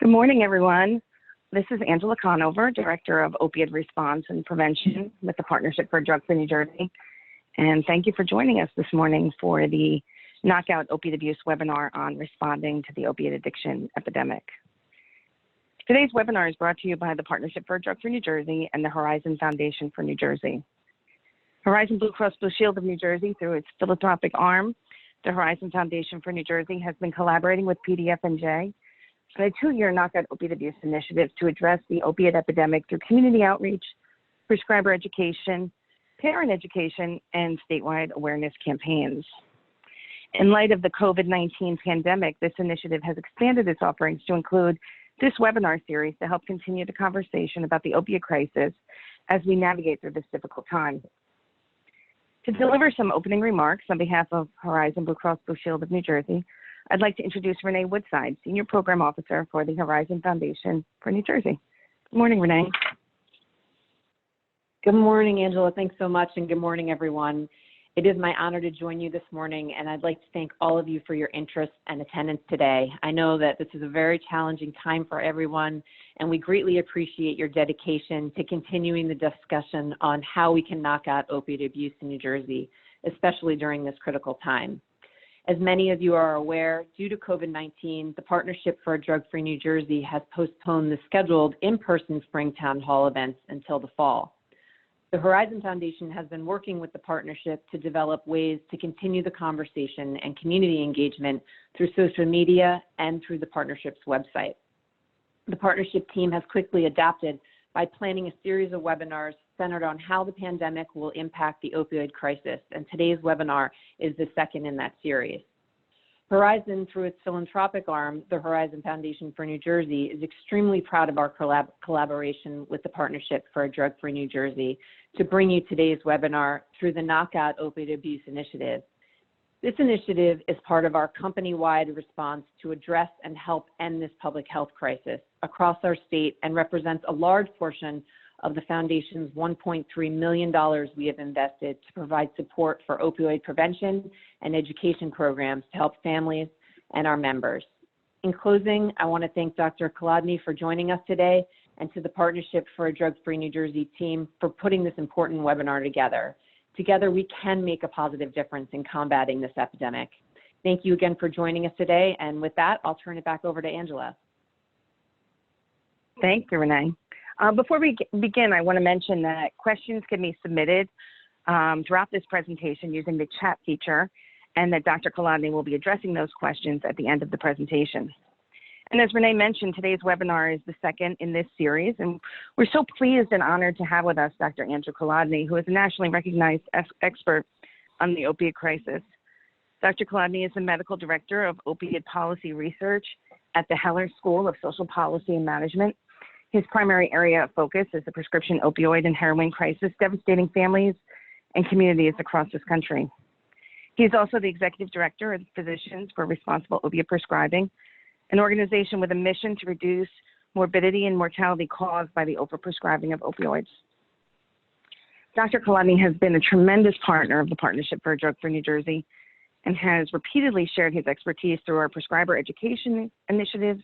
Good morning, everyone. This is Angela Conover, Director of Opioid Response and Prevention with the Partnership for Drug-Free New Jersey. And thank you for joining us this morning for the Knock Out Opioid Abuse webinar on responding to the opioid addiction epidemic. Today's webinar is brought to you by the Partnership for Drug-Free New Jersey and the Horizon Foundation for New Jersey. Horizon Blue Cross Blue Shield of New Jersey, through its philanthropic arm, the Horizon Foundation for New Jersey, has been collaborating with PDFNJ on a 2-year Knock Out Opioid Abuse initiative to address the opiate epidemic through community outreach, prescriber education, parent education, and statewide awareness campaigns. In light of the COVID-19 pandemic, this initiative has expanded its offerings to include this webinar series to help continue the conversation about the opioid crisis as we navigate through this difficult time. To deliver some opening remarks on behalf of Horizon Blue Cross Blue Shield of New Jersey, I'd like to introduce Renee Woodside, Senior Program Officer for the Horizon Foundation for New Jersey. Good morning, Renee. Good morning, Angela. Thanks so much, and good morning, everyone. It is my honor to join you this morning, and I'd like to thank all of you for your interest and attendance today. I know that this is a very challenging time for everyone, and we greatly appreciate your dedication to continuing the discussion on how we can knock out opioid abuse in New Jersey, especially during this critical time. As many of you are aware, due to COVID-19, the Partnership for Drug-Free New Jersey has postponed the scheduled in-person spring town hall events until the fall. The Horizon Foundation has been working with the partnership to develop ways to continue the conversation and community engagement through social media and through the partnership's website. The partnership team has quickly adapted by planning a series of webinars centered on how the pandemic will impact the opioid crisis, and today's webinar is the second in that series. Horizon, through its philanthropic arm, the Horizon Foundation for New Jersey, is extremely proud of our collaboration with the Partnership for a Drug-Free New Jersey to bring you today's webinar through the Knock Out Opioid Abuse initiative. This initiative is part of our company-wide response to address and help end this public health crisis across our state, and represents a large portion of the Foundation's $1.3 million we have invested to provide support for opioid prevention and education programs to help families and our members. In closing, I want to thank Dr. Kolodny for joining us today, and to the Partnership for a Drug-Free New Jersey team for putting this important webinar together. Together, we can make a positive difference in combating this epidemic. Thank you again for joining us today, and with that, I'll turn it back over to Angela. Thank you, Renee. Before we begin, I want to mention that questions can be submitted throughout this presentation using the chat feature, and that Dr. Kolodny will be addressing those questions at the end of the presentation. And as Renee mentioned, today's webinar is the second in this series, and we're so pleased and honored to have with us Dr. Andrew Kolodny, who is a nationally recognized expert on the opioid crisis. Dr. Kolodny is the Medical Director of Opioid Policy Research at the Heller School of Social Policy and Management. His primary area of focus is the prescription opioid and heroin crisis devastating families and communities across this country. He is also the Executive Director of Physicians for Responsible Opioid Prescribing, an organization with a mission to reduce morbidity and mortality caused by the overprescribing of opioids. Dr. Kolodny has been a tremendous partner of the Partnership for Drug-Free New Jersey and has repeatedly shared his expertise through our prescriber education initiatives,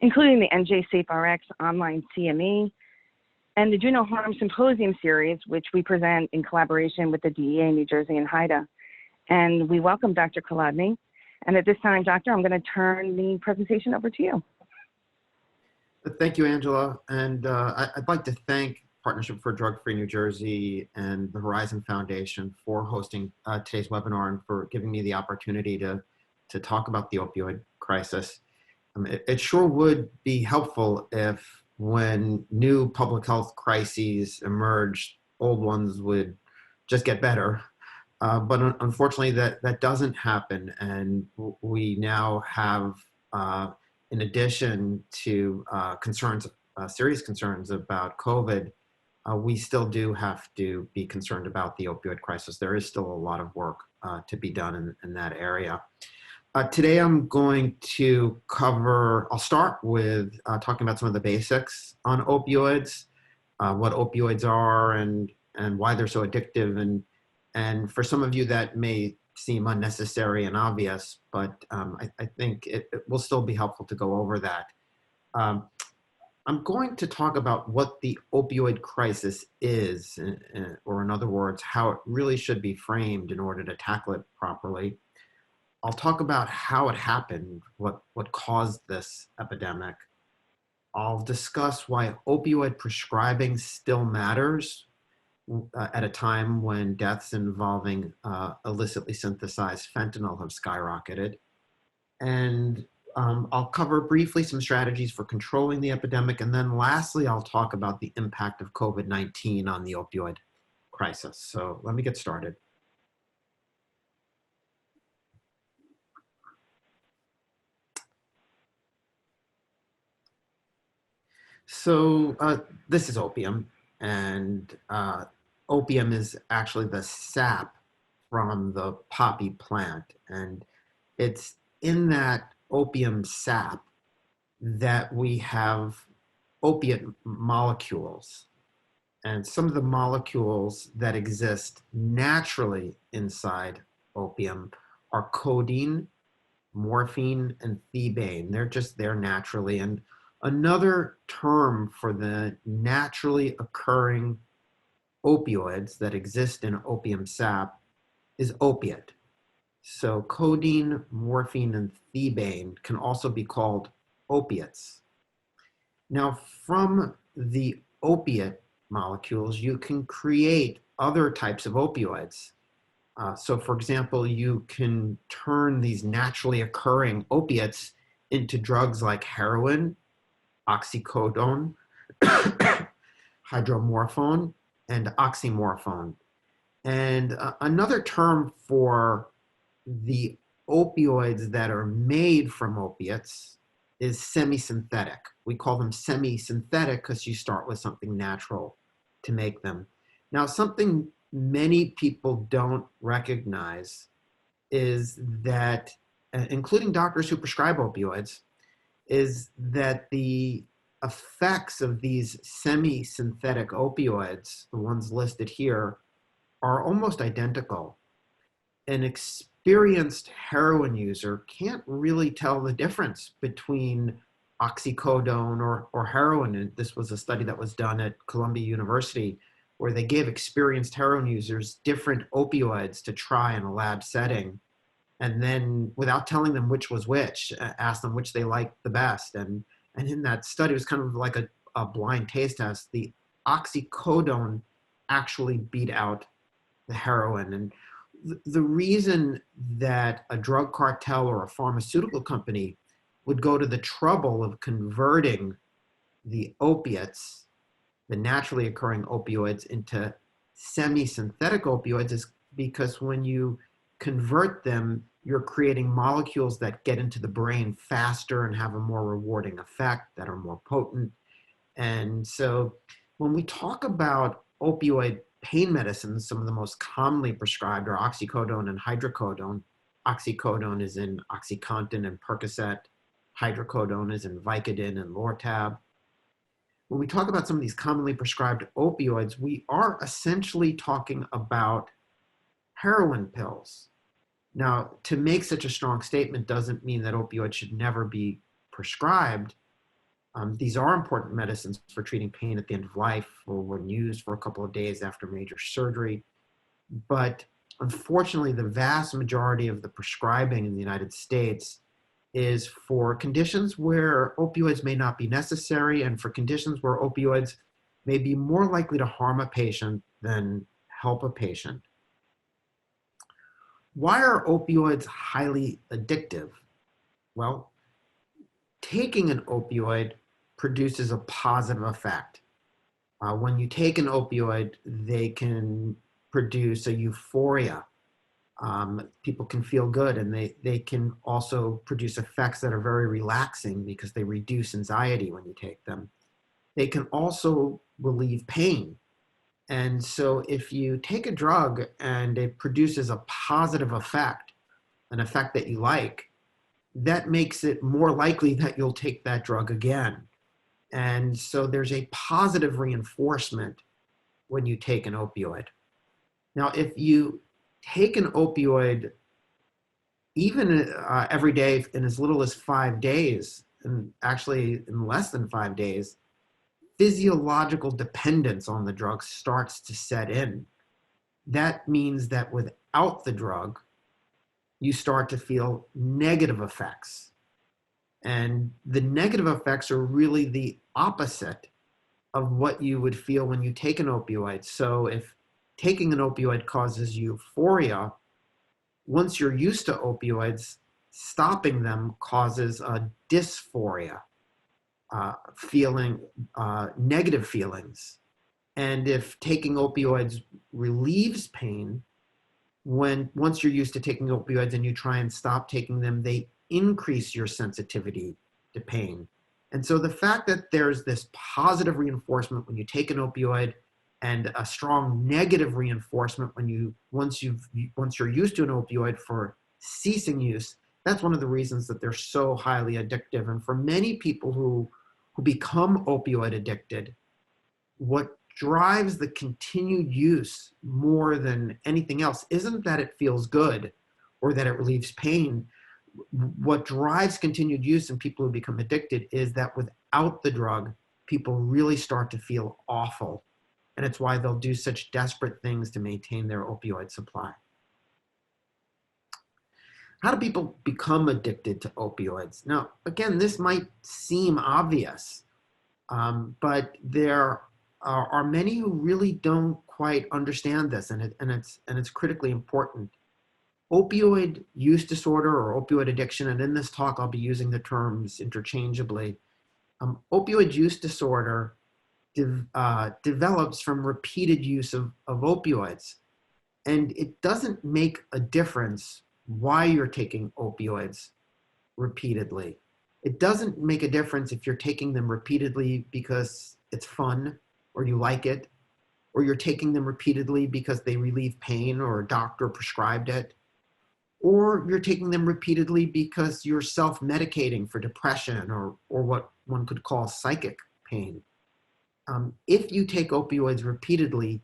including the NJ SafeRx online CME and the Do No Harm Symposium series, which we present in collaboration with the DEA New Jersey and HIDA. And we welcome Dr. Kolodny. And at this time, Doctor, I'm going to turn the presentation over to you. Thank you, Angela. And I'd like to thank Partnership for Drug-Free New Jersey and the Horizon Foundation for hosting today's webinar and for giving me the opportunity to talk about the opioid crisis. It sure would be helpful if when new public health crises emerge, old ones would just get better. But unfortunately, that doesn't happen. And we now have, in addition to serious concerns about COVID, we still do have to be concerned about the opioid crisis. There is still a lot of work to be done in that area. Today I'm going to I'll start with talking about some of the basics on opioids, what opioids are and why they're so addictive. And for some of you that may seem unnecessary and obvious, but I think it will still be helpful to go over that. Um, I'm going to talk about what the opioid crisis is, or in other words, how it really should be framed in order to tackle it properly. I'll talk about how it happened, what caused this epidemic. I'll discuss why opioid prescribing still matters at a time when deaths involving illicitly synthesized fentanyl have skyrocketed. And I'll cover briefly some strategies for controlling the epidemic. And then lastly, I'll talk about the impact of COVID-19 on the opioid crisis. So let me get started. So this is opium, and opium is actually the sap from the poppy plant. And it's in that opium sap that we have opiate molecules. And some of the molecules that exist naturally inside opium are codeine, morphine, and thebaine. They're just there naturally. And another term for the naturally occurring opioids that exist in opium sap is opiate. So codeine, morphine, and thebaine can also be called opiates. Now, from the opiate molecules, you can create other types of opioids. So for example, you can turn these naturally occurring opiates into drugs like heroin, oxycodone, hydromorphone, and oxymorphone. And another term for the opioids that are made from opiates is semi-synthetic. We call them semi-synthetic because you start with something natural to make them. Now, something many people don't recognize is that, including doctors who prescribe opioids, is that the effects of these semi-synthetic opioids, the ones listed here, are almost identical. An experienced heroin user can't really tell the difference between oxycodone or heroin. And this was a study that was done at Columbia University where they gave experienced heroin users different opioids to try in a lab setting. And then without telling them which was which, asked them which they liked the best. And in that study, it was kind of like a blind taste test. The oxycodone actually beat out the heroin. And the reason that a drug cartel or a pharmaceutical company would go to the trouble of converting the opiates, the naturally occurring opioids, into semi-synthetic opioids is because when you convert them, you're creating molecules that get into the brain faster and have a more rewarding effect, that are more potent. And so when we talk about opioid pain medicines, some of the most commonly prescribed are oxycodone and hydrocodone. Oxycodone is in OxyContin and Percocet. Hydrocodone is in Vicodin and Lortab. When we talk about some of these commonly prescribed opioids, we are essentially talking about heroin pills. Now, to make such a strong statement doesn't mean that opioids should never be prescribed. These are important medicines for treating pain at the end of life or when used for a couple of days after major surgery. But unfortunately, the vast majority of the prescribing in the United States is for conditions where opioids may not be necessary and for conditions where opioids may be more likely to harm a patient than help a patient. Why are opioids highly addictive? Well, taking an opioid produces a positive effect. When you take an opioid, they can produce a euphoria. People can feel good, and they can also produce effects that are very relaxing because they reduce anxiety when you take them. They can also relieve pain. And so if you take a drug and it produces a positive effect, an effect that you like, that makes it more likely that you'll take that drug again. And so there's a positive reinforcement when you take an opioid. Now, if you take an opioid even every day in as little as 5 days, and actually in less than 5 days, physiological dependence on the drug starts to set in. That means that without the drug, you start to feel negative effects. And the negative effects are really the opposite of what you would feel when you take an opioid. So if taking an opioid causes euphoria, once you're used to opioids, stopping them causes a dysphoria, negative feelings. And if taking opioids relieves pain, once you're used to taking opioids and you try and stop taking them, they increase your sensitivity to pain. And so the fact that there's this positive reinforcement when you take an opioid and a strong negative reinforcement once you're used to an opioid for ceasing use, that's one of the reasons that they're so highly addictive. And for many people who become opioid addicted, what drives the continued use more than anything else isn't that it feels good or that it relieves pain. What drives continued use in people who become addicted is that without the drug, people really start to feel awful. And it's why they'll do such desperate things to maintain their opioid supply. How do people become addicted to opioids? Now, again, this might seem obvious, but there are many who really don't quite understand this, and it's critically important. Opioid use disorder or opioid addiction, and in this talk I'll be using the terms interchangeably. Opioid use disorder develops from repeated use of opioids, and it doesn't make a difference why you're taking opioids repeatedly. It doesn't make a difference if you're taking them repeatedly because it's fun or you like it, or you're taking them repeatedly because they relieve pain or a doctor prescribed it, or you're taking them repeatedly because you're self-medicating for depression or what one could call psychic pain. If you take opioids repeatedly,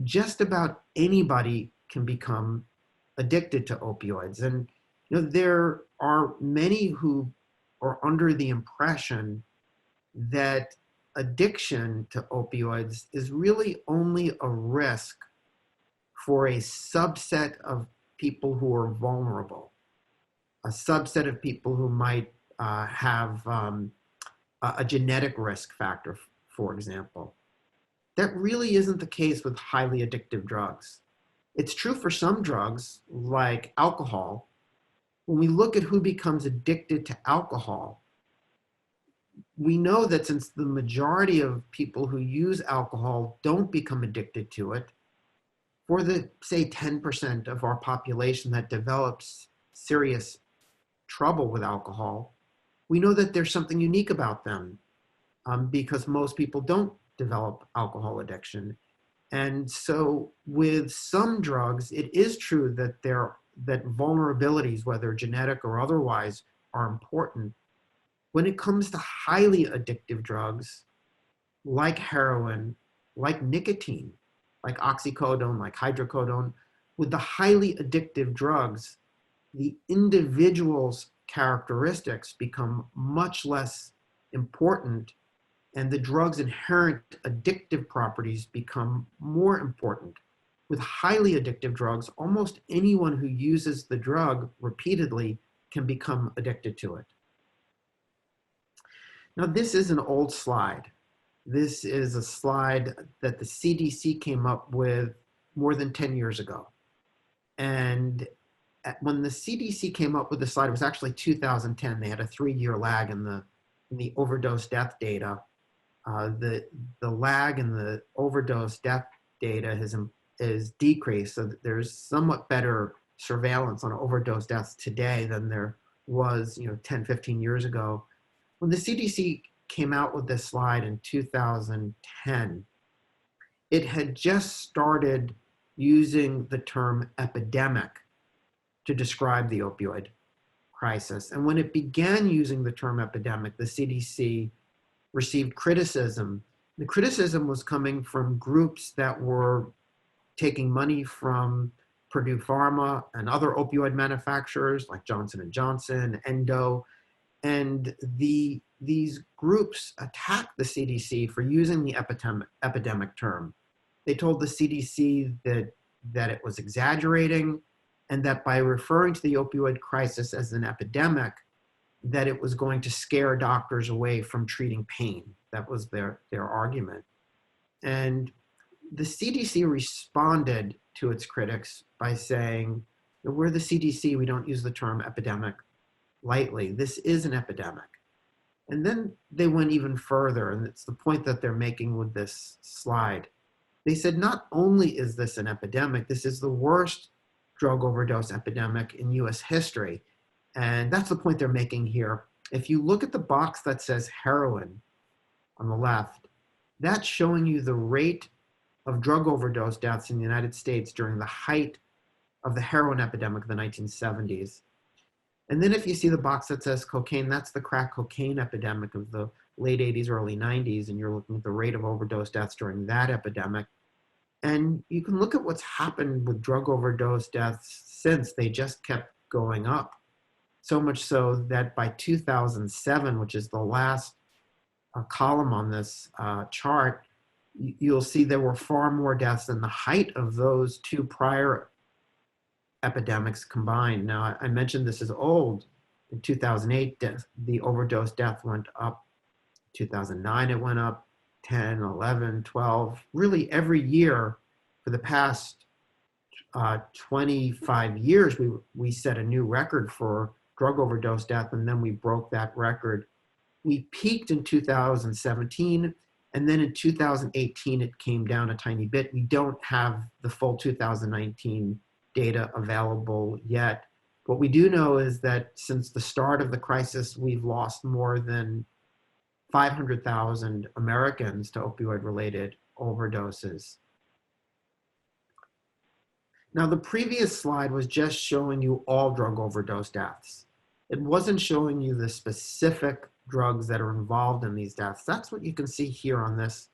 just about anybody can become addicted to opioids. And there are many who are under the impression that addiction to opioids is really only a risk for a subset of people who are vulnerable, a subset of people who might have a genetic risk factor, for example. That really isn't the case with highly addictive drugs. It's true for some drugs, like alcohol. When we look at who becomes addicted to alcohol, we know that since the majority of people who use alcohol don't become addicted to it, for the, say, 10% of our population that develops serious trouble with alcohol, we know that there's something unique about them because most people don't develop alcohol addiction. And so with some drugs, it is true that that vulnerabilities, whether genetic or otherwise, are important. When it comes to highly addictive drugs, like heroin, like nicotine, like oxycodone, like hydrocodone, with the highly addictive drugs, the individual's characteristics become much less important, and the drug's inherent addictive properties become more important. With highly addictive drugs, almost anyone who uses the drug repeatedly can become addicted to it. Now, this is an old slide. This is a slide that the CDC came up with more than 10 years ago. And when the CDC came up with the slide, it was actually 2010. They had a 3-year lag in the overdose death data. The lag in the overdose death data is decreased, so that there's somewhat better surveillance on overdose deaths today than there was 10, 15 years ago. When the CDC came out with this slide in 2010, it had just started using the term epidemic to describe the opioid crisis. And when it began using the term epidemic, the CDC received criticism. The criticism was coming from groups that were taking money from Purdue Pharma and other opioid manufacturers like Johnson & Johnson, Endo, And these groups attacked the CDC for using the epidemic term. They told the CDC that it was exaggerating, and that by referring to the opioid crisis as an epidemic, that it was going to scare doctors away from treating pain. That was their argument. And the CDC responded to its critics by saying, we're the CDC, we don't use the term epidemic lightly. This is an epidemic. And then they went even further, and it's the point that they're making with this slide. They said, not only is this an epidemic, this is the worst drug overdose epidemic in US history. And that's the point they're making here. If you look at the box that says heroin on the left, that's showing you the rate of drug overdose deaths in the United States during the height of the heroin epidemic of the 1970s. And then if you see the box that says cocaine, that's the crack cocaine epidemic of the late 80s, early 90s, and you're looking at the rate of overdose deaths during that epidemic. And you can look at what's happened with drug overdose deaths since. They just kept going up. So much so that by 2007, which is the last column on this chart, you'll see there were far more deaths than the height of those two prior epidemics combined. Now, I mentioned this is old. In 2008, the overdose death went up. 2009, it went up. 10, 11, 12, really every year for the past 25 years, we set a new record for drug overdose death, and then we broke that record. We peaked in 2017, and then in 2018, it came down a tiny bit. We don't have the full 2019 data available yet. What we do know is that since the start of the crisis, we've lost more than 500,000 Americans to opioid-related overdoses. Now, the previous slide was just showing you all drug overdose deaths. It wasn't showing you the specific drugs that are involved in these deaths. That's what you can see here on this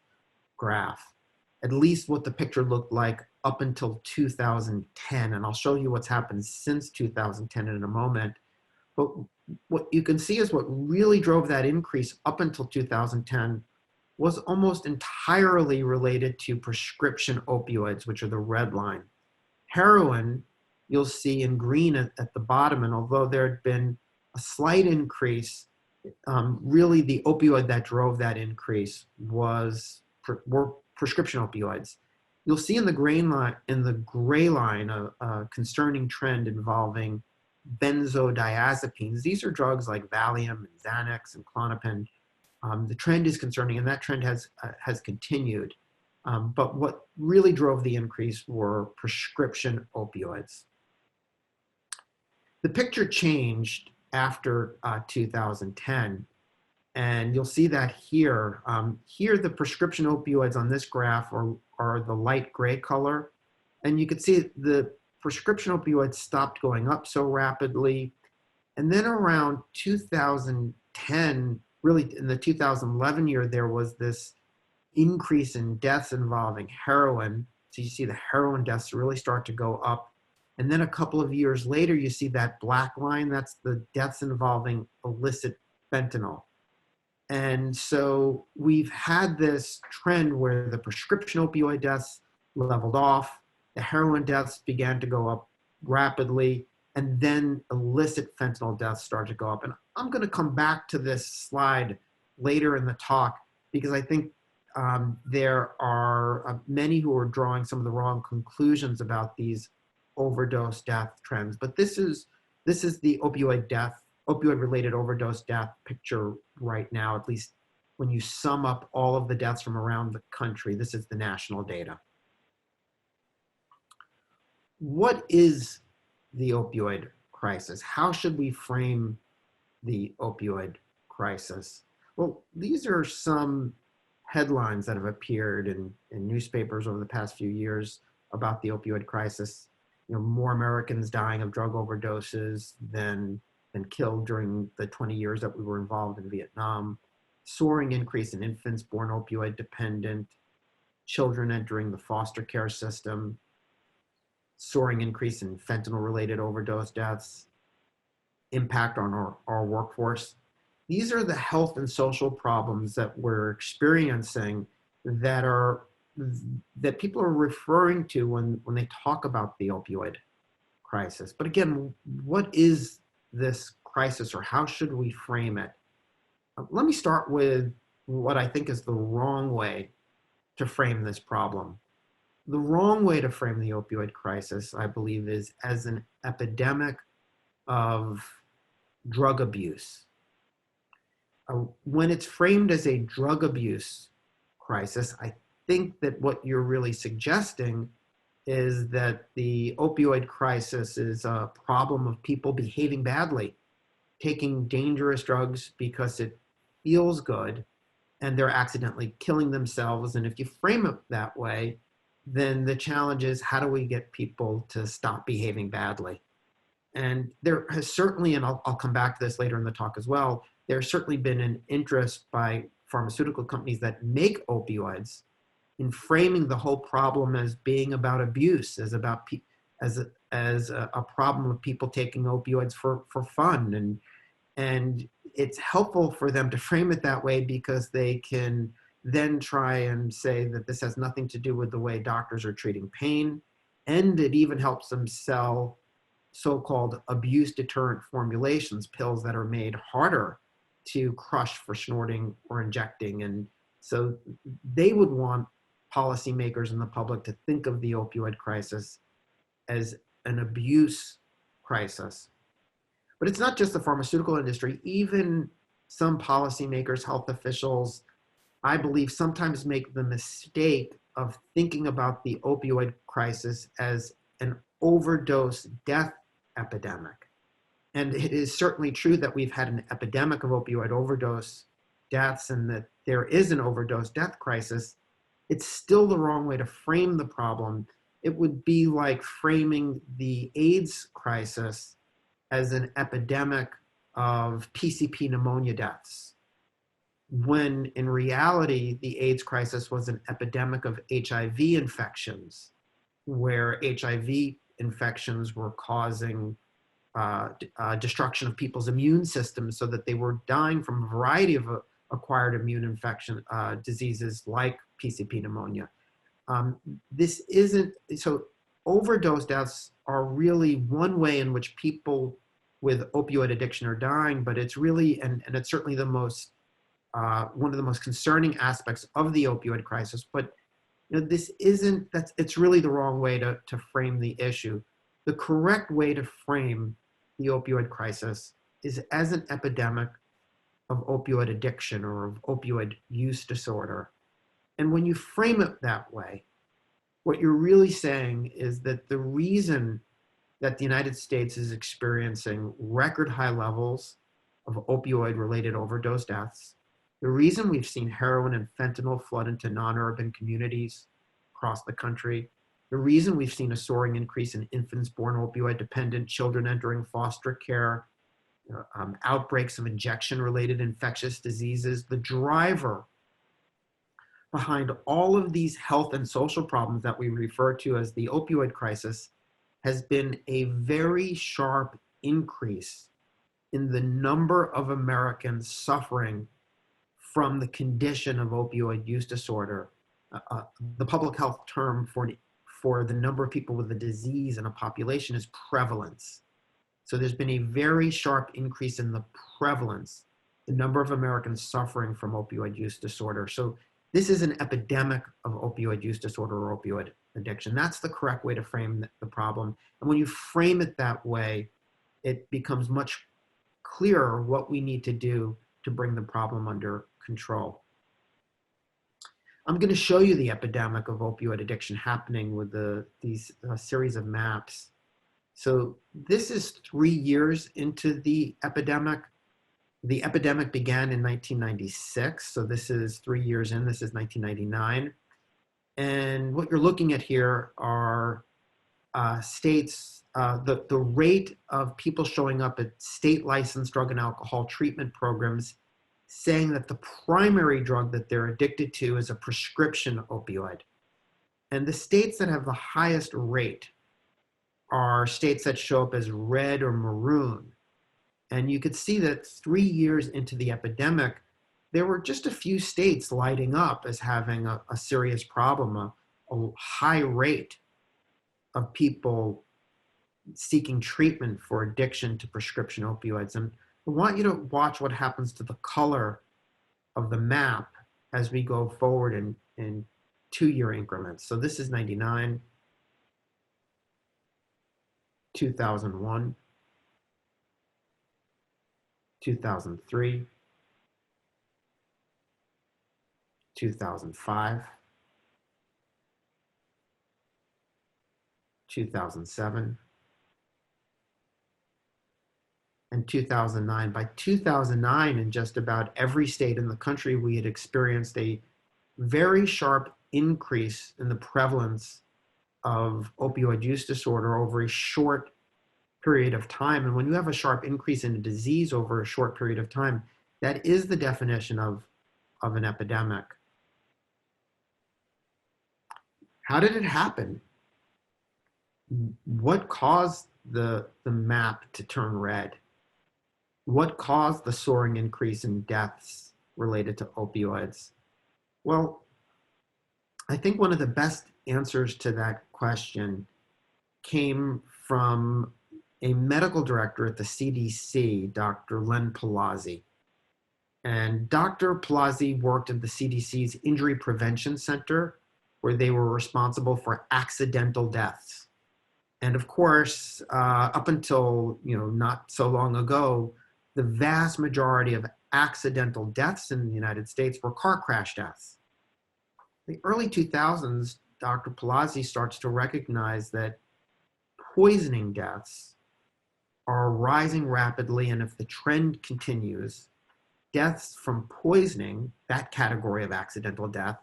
graph, at least what the picture looked like up until 2010. And I'll show you what's happened since 2010 in a moment. But what you can see is what really drove that increase up until 2010 was almost entirely related to prescription opioids, which are the red line. Heroin, you'll see in green at the bottom, and although there had been a slight increase, really the opioid that drove that increase were prescription opioids. You'll see in the gray line a concerning trend involving benzodiazepines. These are drugs like Valium and Xanax and Klonopin. The trend is concerning, and that trend has continued. But what really drove the increase were prescription opioids. The picture changed after 2010, and you'll see that here. Here, the prescription opioids on this graph are the light gray color, and you can see the prescription opioids stopped going up so rapidly. And then around 2010, really in the 2011 year, there was this increase in deaths involving heroin. So you see the heroin deaths really start to go up. And then a couple of years later, you see that black line, that's the deaths involving illicit fentanyl. And so we've had this trend where the prescription opioid deaths leveled off, the heroin deaths began to go up rapidly, and then illicit fentanyl deaths started to go up. And I'm going to come back to this slide later in the talk because I think there are many who are drawing some of the wrong conclusions about these overdose death trends. But this is the opioid-related overdose death picture right now, at least when you sum up all of the deaths from around the country. This is the national data. What is the opioid crisis? How should we frame the opioid crisis? Well, these are some headlines that have appeared in newspapers over the past few years about the opioid crisis. You know, more Americans dying of drug overdoses than killed during the 20 years that we were involved in Vietnam. Soaring increase in infants born opioid dependent. Children entering the foster care system. Soaring increase in fentanyl-related overdose deaths, impact on our workforce. these are the health and social problems that we're experiencing that people are referring to when they talk about the opioid crisis. But again, what is this crisis, or how should we frame it? Let me start with what I think is the wrong way to frame this problem. The wrong way to frame the opioid crisis, I believe, is as an epidemic of drug abuse. When it's framed as a drug abuse crisis, I think that what you're really suggesting is that the opioid crisis is a problem of people behaving badly, taking dangerous drugs because it feels good, and they're accidentally killing themselves. And if you frame it that way, then the challenge is, how do we get people to stop behaving badly? And there has certainly, and I'll come back to this later in the talk as well, there's certainly been an interest by pharmaceutical companies that make opioids in framing the whole problem as being about abuse, as about as a problem of people taking opioids for fun. And it's helpful for them to frame it that way, because they can then try and say that this has nothing to do with the way doctors are treating pain. And it even helps them sell so-called abuse deterrent formulations, pills that are made harder to crush for snorting or injecting. And so they would want policymakers and the public to think of the opioid crisis as an abuse crisis. But it's not just the pharmaceutical industry. Even some policymakers, health officials, I believe, sometimes make the mistake of thinking about the opioid crisis as an overdose death epidemic. And it is certainly true that we've had an epidemic of opioid overdose deaths, and that there is an overdose death crisis. It's still the wrong way to frame the problem. It would be like framing the AIDS crisis as an epidemic of PCP pneumonia deaths, when in reality, the AIDS crisis was an epidemic of HIV infections, where HIV infections were causing destruction of people's immune systems, so that they were dying from a variety of acquired immune infection diseases like PCP pneumonia. This isn't, so overdose deaths are really one way in which people with opioid addiction are dying, but it's really, and it's certainly the most, one of the most concerning aspects of the opioid crisis. But this isn't, it's really the wrong way to frame the issue. The correct way to frame the opioid crisis is as an epidemic of opioid addiction or of opioid use disorder. And when you frame it that way, what you're really saying is that the reason that the United States is experiencing record high levels of opioid-related overdose deaths, the reason we've seen heroin and fentanyl flood into non-urban communities across the country, the reason we've seen a soaring increase in infants born opioid-dependent, children entering foster care, outbreaks of injection-related infectious diseases, the driver behind all of these health and social problems that we refer to as the opioid crisis has been a very sharp increase in the number of Americans suffering from the condition of opioid use disorder. The public health term for the number of people with the disease in a population is prevalence. So there's been a very sharp increase in the prevalence, the number of Americans suffering from opioid use disorder. So this is an epidemic of opioid use disorder or opioid addiction. That's the correct way to frame the problem. And when you frame it that way, it becomes much clearer what we need to do to bring the problem under control. I'm going to show you the epidemic of opioid addiction happening with these series of maps. So this is 3 years into the epidemic. The epidemic began in 1996. So this is 3 years in, this is 1999. And what you're looking at here are states, the rate of people showing up at state licensed drug and alcohol treatment programs saying that the primary drug that they're addicted to is a prescription opioid. And the states that have the highest rate are states that show up as red or maroon. And you could see that 3 years into the epidemic, there were just a few states lighting up as having a serious problem, a high rate of people seeking treatment for addiction to prescription opioids. And I want you to watch what happens to the color of the map as we go forward in 2-year increments. So this is 99, 2001, 2003, 2005, 2007, and 2009. By 2009, in just about every state in the country, we had experienced a very sharp increase in the prevalence of opioid use disorder over a short period of time. And when you have a sharp increase in a disease over a short period of time, that is the definition of an epidemic. How did it happen? What caused the map to turn red? What caused the soaring increase in deaths related to opioids? Well, I think one of the best answers to that question came from a medical director at the CDC, Dr. Len Palazzi. And Dr. Palazzi worked at the CDC's Injury Prevention Center, where they were responsible for accidental deaths. And of course, up until not so long ago, the vast majority of accidental deaths in the United States were car crash deaths. In the early 2000s, Dr. Palazzi starts to recognize that poisoning deaths are rising rapidly, and if the trend continues, deaths from poisoning, that category of accidental death,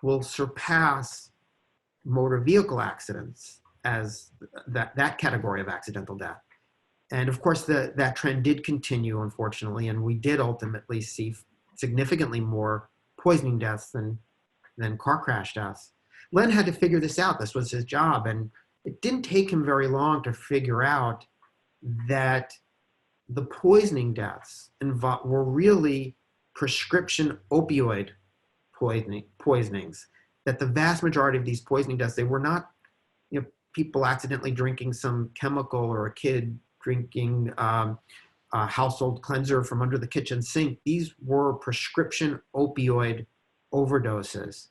will surpass motor vehicle accidents as that category of accidental death. And of course, that trend did continue, unfortunately, and we did ultimately see significantly more poisoning deaths than car crash deaths. Len had to figure this out. This was his job, and it didn't take him very long to figure out that the poisoning deaths were really prescription opioid poisonings, that the vast majority of these poisoning deaths, they were not people accidentally drinking some chemical or a kid drinking a household cleanser from under the kitchen sink. These were prescription opioid overdoses.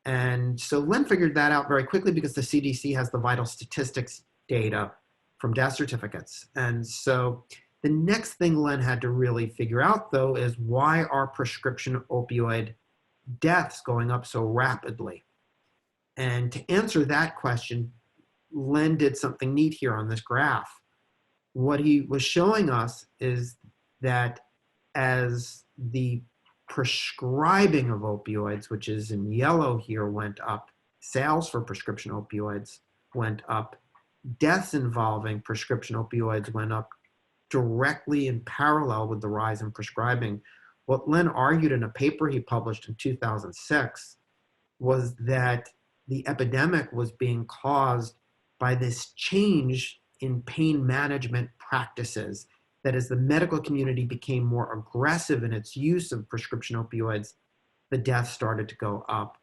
And so Len figured that out very quickly because the CDC has the vital statistics data from death certificates. And so the next thing Len had to really figure out, though, is why are prescription opioid deaths going up so rapidly? And to answer that question, Len did something neat here on this graph. What he was showing us is that as the prescribing of opioids, which is in yellow here, went up, sales for prescription opioids went up, deaths involving prescription opioids went up directly in parallel with the rise in prescribing. What Len argued in a paper he published in 2006 was that the epidemic was being caused by this change in pain management practices, that as the medical community became more aggressive in its use of prescription opioids, the deaths started to go up.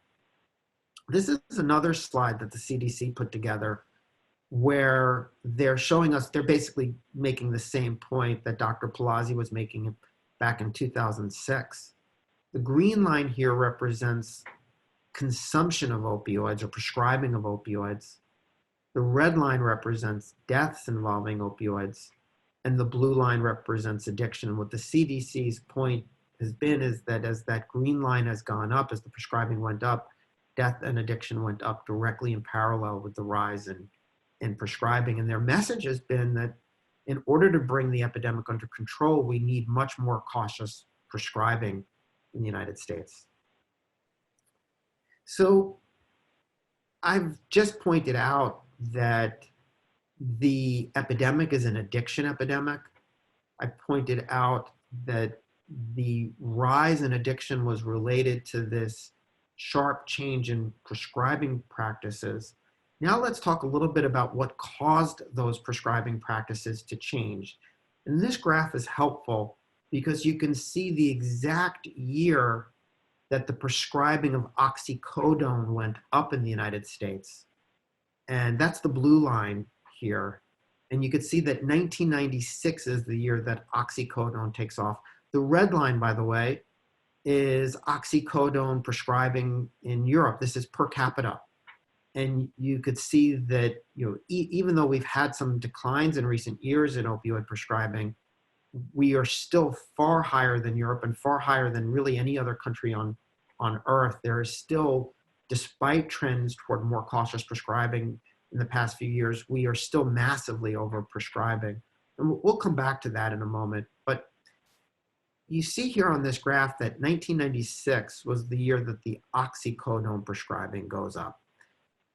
This is another slide that the CDC put together where they're showing us, they're basically making the same point that Dr. Palazzi was making back in 2006. The green line here represents consumption of opioids or prescribing of opioids. The red line represents deaths involving opioids, and the blue line represents addiction. And what the CDC's point has been is that as that green line has gone up, as the prescribing went up, death and addiction went up directly in parallel with the rise in prescribing. And their message has been that in order to bring the epidemic under control, we need much more cautious prescribing in the United States. So I've just pointed out that the epidemic is an addiction epidemic. I pointed out that the rise in addiction was related to this sharp change in prescribing practices. Now let's talk a little bit about what caused those prescribing practices to change. And this graph is helpful because you can see the exact year that the prescribing of oxycodone went up in the United States. And that's the blue line here. And you can see that 1996 is the year that oxycodone takes off. The red line, by the way, is oxycodone prescribing in Europe. This is per capita. And you could see that, even though we've had some declines in recent years in opioid prescribing, we are still far higher than Europe and far higher than really any other country on earth. There is still, despite trends toward more cautious prescribing in the past few years, we are still massively over prescribing. And we'll come back to that in a moment. But you see here on this graph that 1996 was the year that the oxycodone prescribing goes up.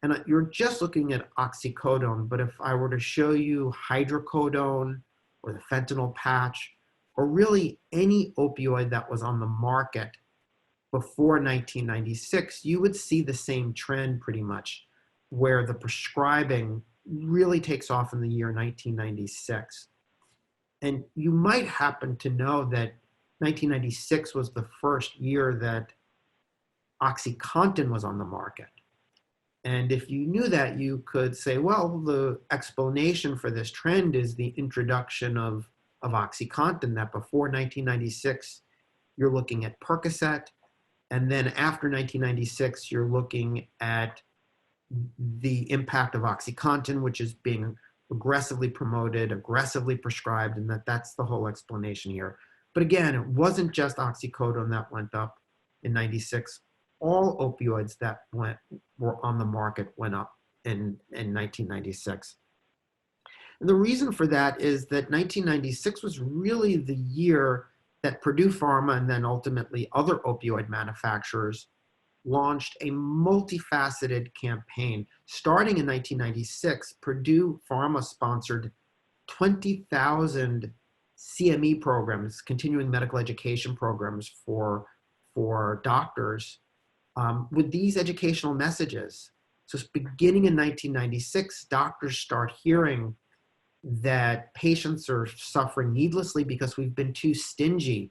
And you're just looking at oxycodone, but if I were to show you hydrocodone or the fentanyl patch, or really any opioid that was on the market before 1996, you would see the same trend pretty much, where the prescribing really takes off in the year 1996. And you might happen to know that 1996 was the first year that OxyContin was on the market. And if you knew that, you could say, well, the explanation for this trend is the introduction of OxyContin, that before 1996, you're looking at Percocet. And then after 1996, you're looking at the impact of OxyContin, which is being aggressively promoted, aggressively prescribed, and that's the whole explanation here. But again, it wasn't just oxycodone that went up in 96. All opioids that were on the market went up in 1996. And the reason for that is that 1996 was really the year that Purdue Pharma and then ultimately other opioid manufacturers launched a multifaceted campaign. Starting in 1996, Purdue Pharma sponsored 20,000 CME programs, continuing medical education programs for doctors, with these educational messages. So beginning in 1996, doctors start hearing that patients are suffering needlessly because we've been too stingy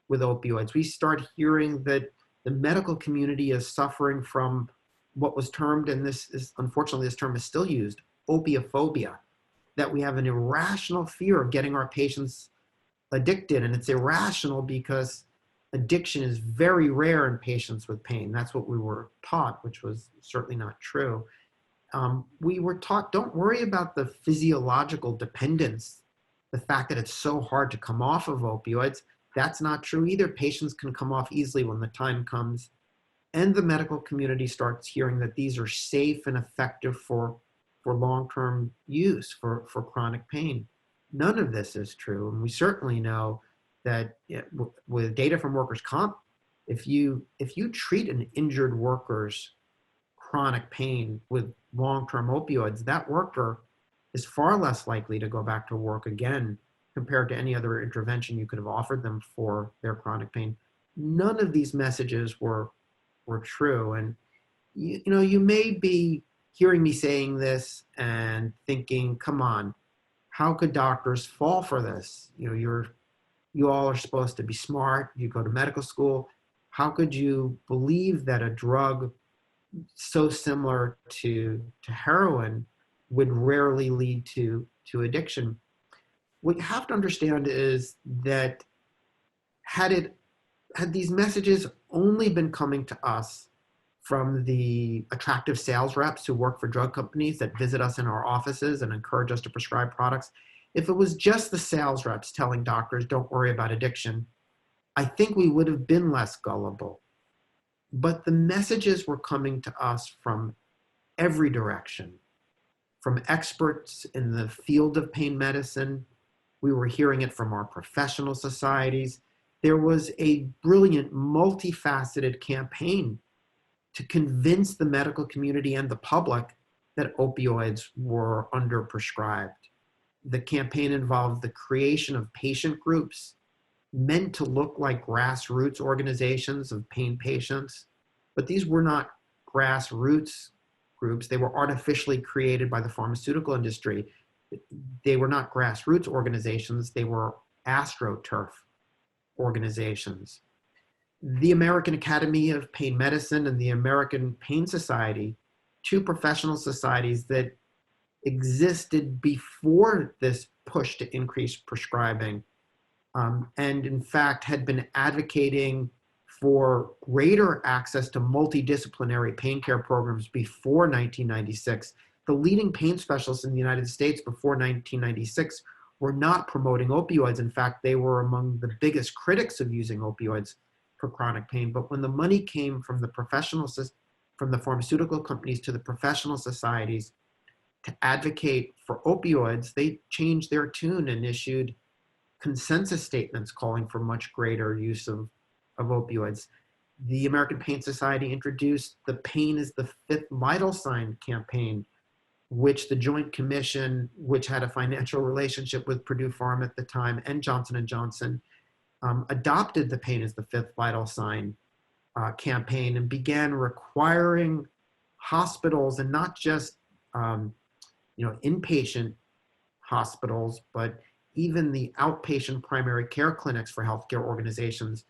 with opioids. We start hearing that the medical community is suffering from what was termed, and this is, unfortunately, this term is still used, opiophobia, that we have an irrational fear of getting our patients addicted. And it's irrational because addiction is very rare in patients with pain. That's what we were taught, which was certainly not true. We were taught, don't worry about the physiological dependence, the fact that it's so hard to come off of opioids. That's not true either. Patients can come off easily when the time comes. And the medical community starts hearing that these are safe and effective for long-term use, for chronic pain. None of this is true. And we certainly know that with data from workers' comp, if you treat an injured worker's chronic pain with long-term opioids, that worker is far less likely to go back to work again compared to any other intervention you could have offered them for their chronic pain. None of these messages were true. And you may be hearing me saying this and thinking, come on, how could doctors fall for this? You all are supposed to be smart. You go to medical school. How could you believe that a drug so similar to heroin would rarely lead to addiction? What you have to understand is that had these messages only been coming to us from the attractive sales reps who work for drug companies that visit us in our offices and encourage us to prescribe products, if it was just the sales reps telling doctors, don't worry about addiction, I think we would have been less gullible. But the messages were coming to us from every direction, from experts in the field of pain medicine. We were hearing it from our professional societies. There was a brilliant, multifaceted campaign to convince the medical community and the public that opioids were underprescribed. The campaign involved the creation of patient groups meant to look like grassroots organizations of pain patients, but these were not grassroots groups. They were artificially created by the pharmaceutical industry. They were not grassroots organizations, they were AstroTurf organizations. The American Academy of Pain Medicine and the American Pain Society, two professional societies that existed before this push to increase prescribing, and in fact had been advocating for greater access to multidisciplinary pain care programs before 1996. The leading pain specialists in the United States before 1996 were not promoting opioids. In fact, they were among the biggest critics of using opioids for chronic pain. But when the money came from the from the pharmaceutical companies to the professional societies to advocate for opioids, they changed their tune and issued consensus statements calling for much greater use of opioids. The American Pain Society introduced the Pain is the Fifth Vital Sign campaign, which the Joint Commission, which had a financial relationship with Purdue Pharma at the time and Johnson & Johnson, adopted the Pain is the Fifth Vital Sign campaign and began requiring hospitals, and not just inpatient hospitals, but even the outpatient primary care clinics for healthcare organizations,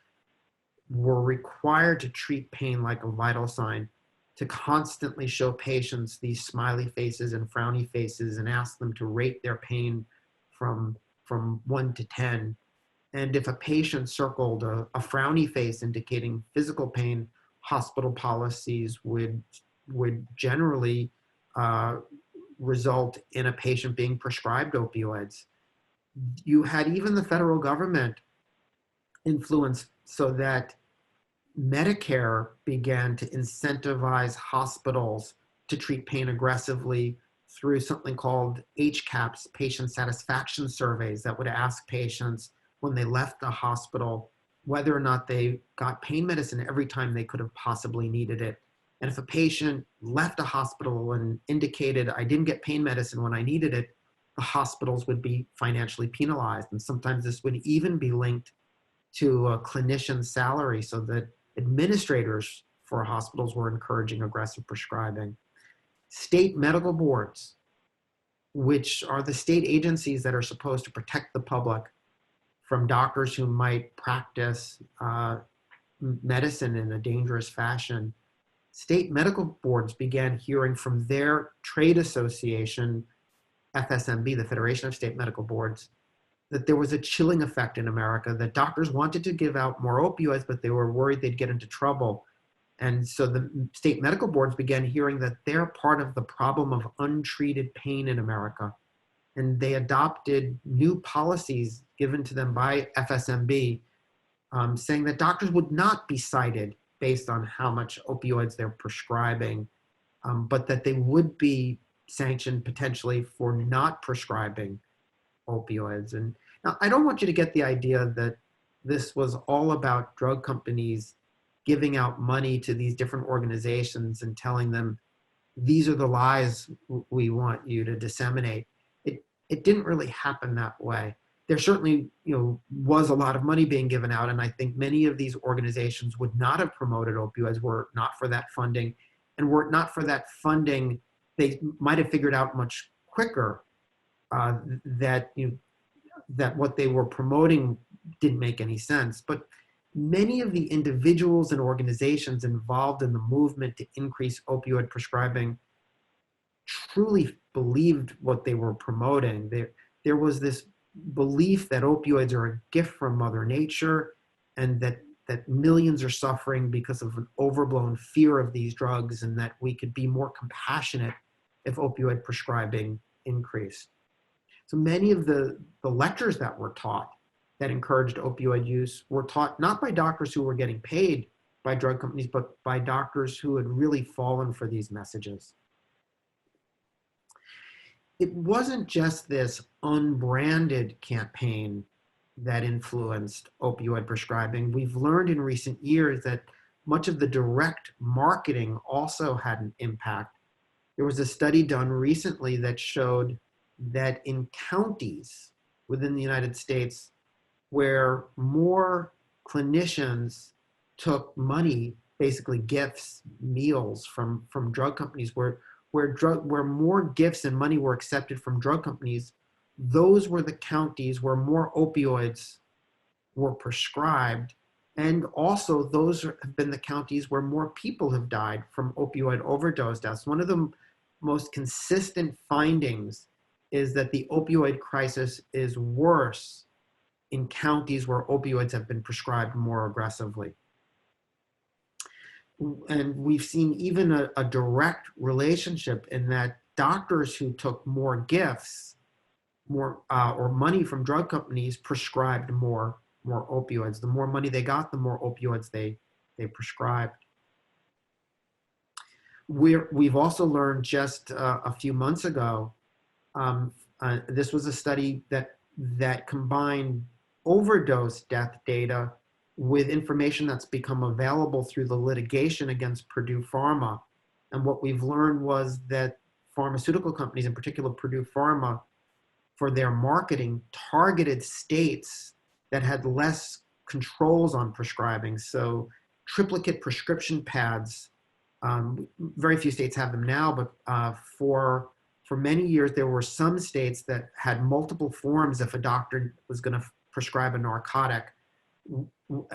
were required to treat pain like a vital sign, to constantly show patients these smiley faces and frowny faces and ask them to rate their pain from 1 to 10. And if a patient circled a frowny face indicating physical pain, hospital policies would generally result in a patient being prescribed opioids. You had even the federal government influenced so that Medicare began to incentivize hospitals to treat pain aggressively through something called HCAHPS, patient satisfaction surveys, that would ask patients when they left the hospital whether or not they got pain medicine every time they could have possibly needed it. And if a patient left a hospital and indicated, I didn't get pain medicine when I needed it, the hospitals would be financially penalized. And sometimes this would even be linked to a clinician's salary, so that administrators for hospitals were encouraging aggressive prescribing. State medical boards, which are the state agencies that are supposed to protect the public from doctors who might practice medicine in a dangerous fashion, state medical boards began hearing from their trade association, FSMB, the Federation of State Medical Boards, that there was a chilling effect in America, that doctors wanted to give out more opioids, but they were worried they'd get into trouble. And so the state medical boards began hearing that they're part of the problem of untreated pain in America. And they adopted new policies given to them by FSMB, saying that doctors would not be cited based on how much opioids they're prescribing, but that they would be sanctioned potentially for not prescribing opioids. And now, I don't want you to get the idea that this was all about drug companies giving out money to these different organizations and telling them, these are the lies we want you to disseminate. It didn't really happen that way. There certainly, was a lot of money being given out, and I think many of these organizations would not have promoted opioids were it not for that funding. And were it not for that funding, they might have figured out much quicker that what they were promoting didn't make any sense. But many of the individuals and organizations involved in the movement to increase opioid prescribing truly believed what they were promoting. There was this belief that opioids are a gift from Mother Nature, and that millions are suffering because of an overblown fear of these drugs, and that we could be more compassionate if opioid prescribing increased. So many of the lectures that were taught that encouraged opioid use were taught not by doctors who were getting paid by drug companies, but by doctors who had really fallen for these messages. It wasn't just this unbranded campaign that influenced opioid prescribing. We've learned in recent years that much of the direct marketing also had an impact. There was a study done recently that showed that in counties within the United States where more clinicians took money, basically gifts, meals from drug companies, where where more gifts and money were accepted from drug companies, those were the counties where more opioids were prescribed. And also those have been the counties where more people have died from opioid overdose deaths. One of the most consistent findings is that the opioid crisis is worse in counties where opioids have been prescribed more aggressively. And we've seen even a direct relationship in that doctors who took more gifts, or money from drug companies prescribed more opioids. The more money they got, the more opioids they prescribed. We've also learned just a few months ago, this was a study that combined overdose death data with information that's become available through the litigation against Purdue Pharma. And what we've learned was that pharmaceutical companies, in particular Purdue Pharma, for their marketing, targeted states that had less controls on prescribing. So triplicate prescription pads, very few states have them now, but for many years, there were some states that had multiple forms if a doctor was going to prescribe a narcotic,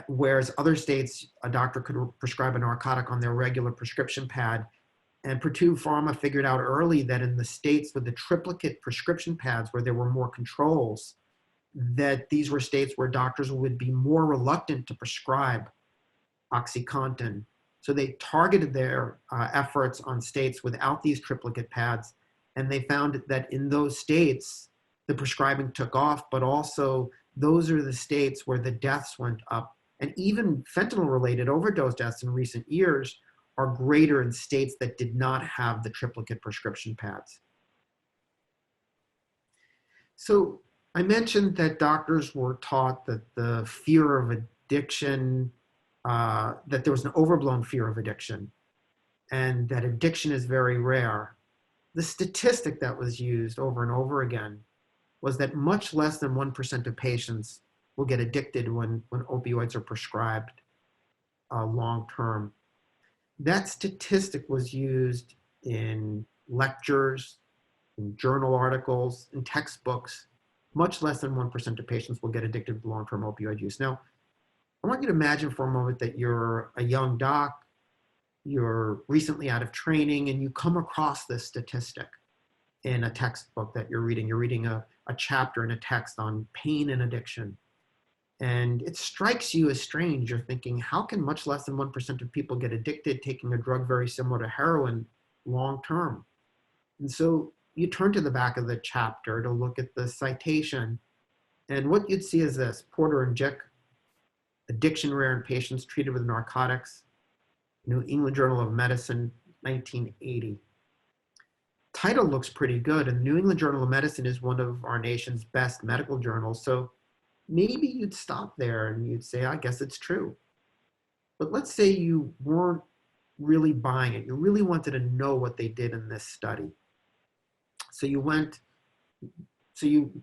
whereas other states, a doctor could prescribe a narcotic on their regular prescription pad. And Purdue Pharma figured out early that in the states with the triplicate prescription pads where there were more controls, that these were states where doctors would be more reluctant to prescribe OxyContin. So they targeted their efforts on states without these triplicate pads. And they found that in those states, the prescribing took off, but also those are the states where the deaths went up. And even fentanyl-related overdose deaths in recent years are greater in states that did not have the triplicate prescription pads. So I mentioned that doctors were taught that the fear of addiction, that there was an overblown fear of addiction, and that addiction is very rare. The statistic that was used over and over again was that much less than 1% of patients will get addicted when opioids are prescribed long-term. That statistic was used in lectures, in journal articles, in textbooks. Much less than 1% of patients will get addicted to long-term opioid use. Now, I want you to imagine for a moment that you're a young doc, you're recently out of training, and you come across this statistic in a textbook that you're reading. You're reading a chapter in a text on pain and addiction. And it strikes you as strange. You're thinking, how can much less than 1% of people get addicted taking a drug very similar to heroin long-term? And so you turn to the back of the chapter to look at the citation. And what you'd see is this: Porter and Jick, Addiction Rare in Patients Treated with Narcotics, New England Journal of Medicine, 1980. Title looks pretty good, and the New England Journal of Medicine is one of our nation's best medical journals. So maybe you'd stop there and you'd say, I guess it's true. But let's say you weren't really buying it. You really wanted to know what they did in this study. So you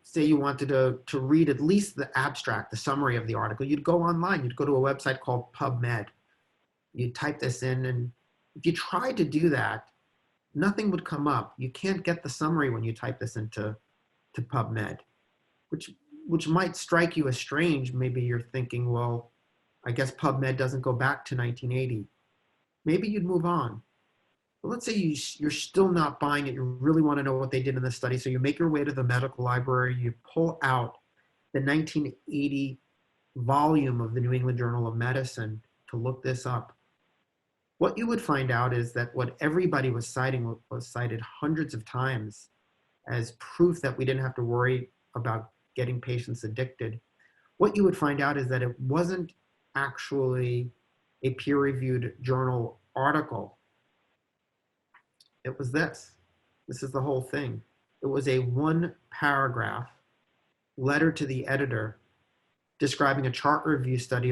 say you wanted to read at least the abstract, the summary of the article. You'd go online. You'd go to a website called PubMed. You'd type this in, and if you tried to do that, nothing would come up. You can't get the summary when you type this into PubMed, which might strike you as strange. Maybe you're thinking, well, I guess PubMed doesn't go back to 1980. Maybe you'd move on. But let's say you're still not buying it. You really want to know what they did in the study. So you make your way to the medical library. You pull out the 1980 volume of the New England Journal of Medicine to look this up. What you would find out is that what everybody was citing was cited hundreds of times as proof that we didn't have to worry about getting patients addicted. What you would find out is that it wasn't actually a peer-reviewed journal article. It was this. This is the whole thing. It was a one-paragraph letter to the editor describing a chart review study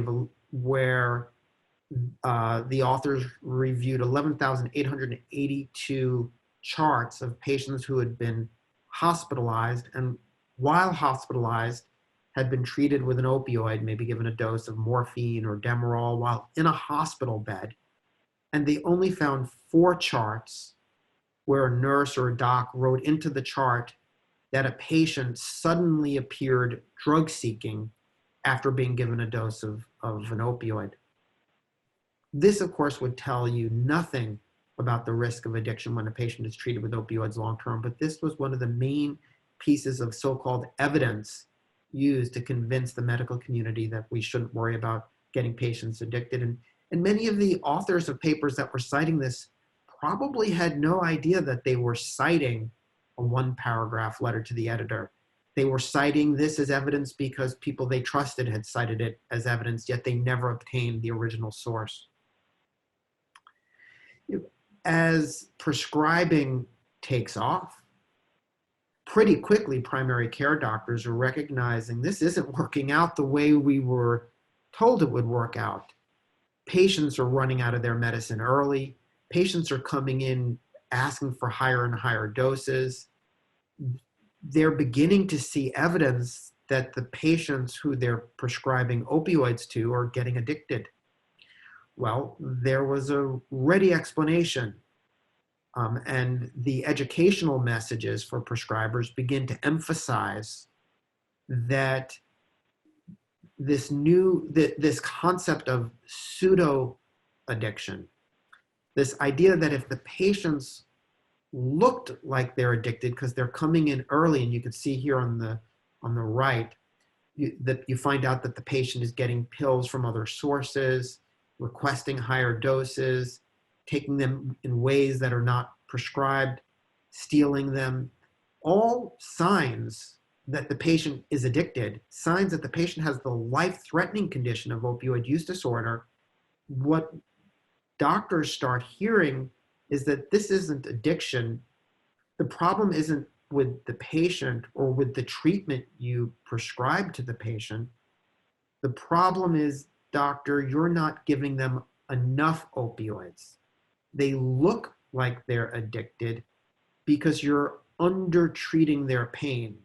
where the authors reviewed 11,882 charts of patients who had been hospitalized, and while hospitalized had been treated with an opioid, maybe given a dose of morphine or Demerol while in a hospital bed. And they only found 4 charts where a nurse or a doc wrote into the chart that a patient suddenly appeared drug seeking after being given a dose of an opioid. This, of course, would tell you nothing about the risk of addiction when a patient is treated with opioids long-term, but this was one of the main pieces of so-called evidence used to convince the medical community that we shouldn't worry about getting patients addicted. And many of the authors of papers that were citing this probably had no idea that they were citing a one-paragraph letter to the editor. They were citing this as evidence because people they trusted had cited it as evidence, yet they never obtained the original source. As prescribing takes off, pretty quickly primary care doctors are recognizing this isn't working out the way we were told it would work out. Patients are running out of their medicine early. Patients are coming in asking for higher and higher doses. They're beginning to see evidence that the patients who they're prescribing opioids to are getting addicted. Well, there was a ready explanation. And the educational messages for prescribers begin to emphasize that this concept of pseudo-addiction, this idea that if the patients looked like they're addicted because they're coming in early, and you can see here on the right, that you find out that the patient is getting pills from other sources, requesting higher doses, taking them in ways that are not prescribed, stealing them, all signs that the patient is addicted, signs that the patient has the life-threatening condition of opioid use disorder. What doctors start hearing is that this isn't addiction. The problem isn't with the patient or with the treatment you prescribe to the patient. The problem is, doctor, you're not giving them enough opioids. They look like they're addicted because you're under-treating their pain.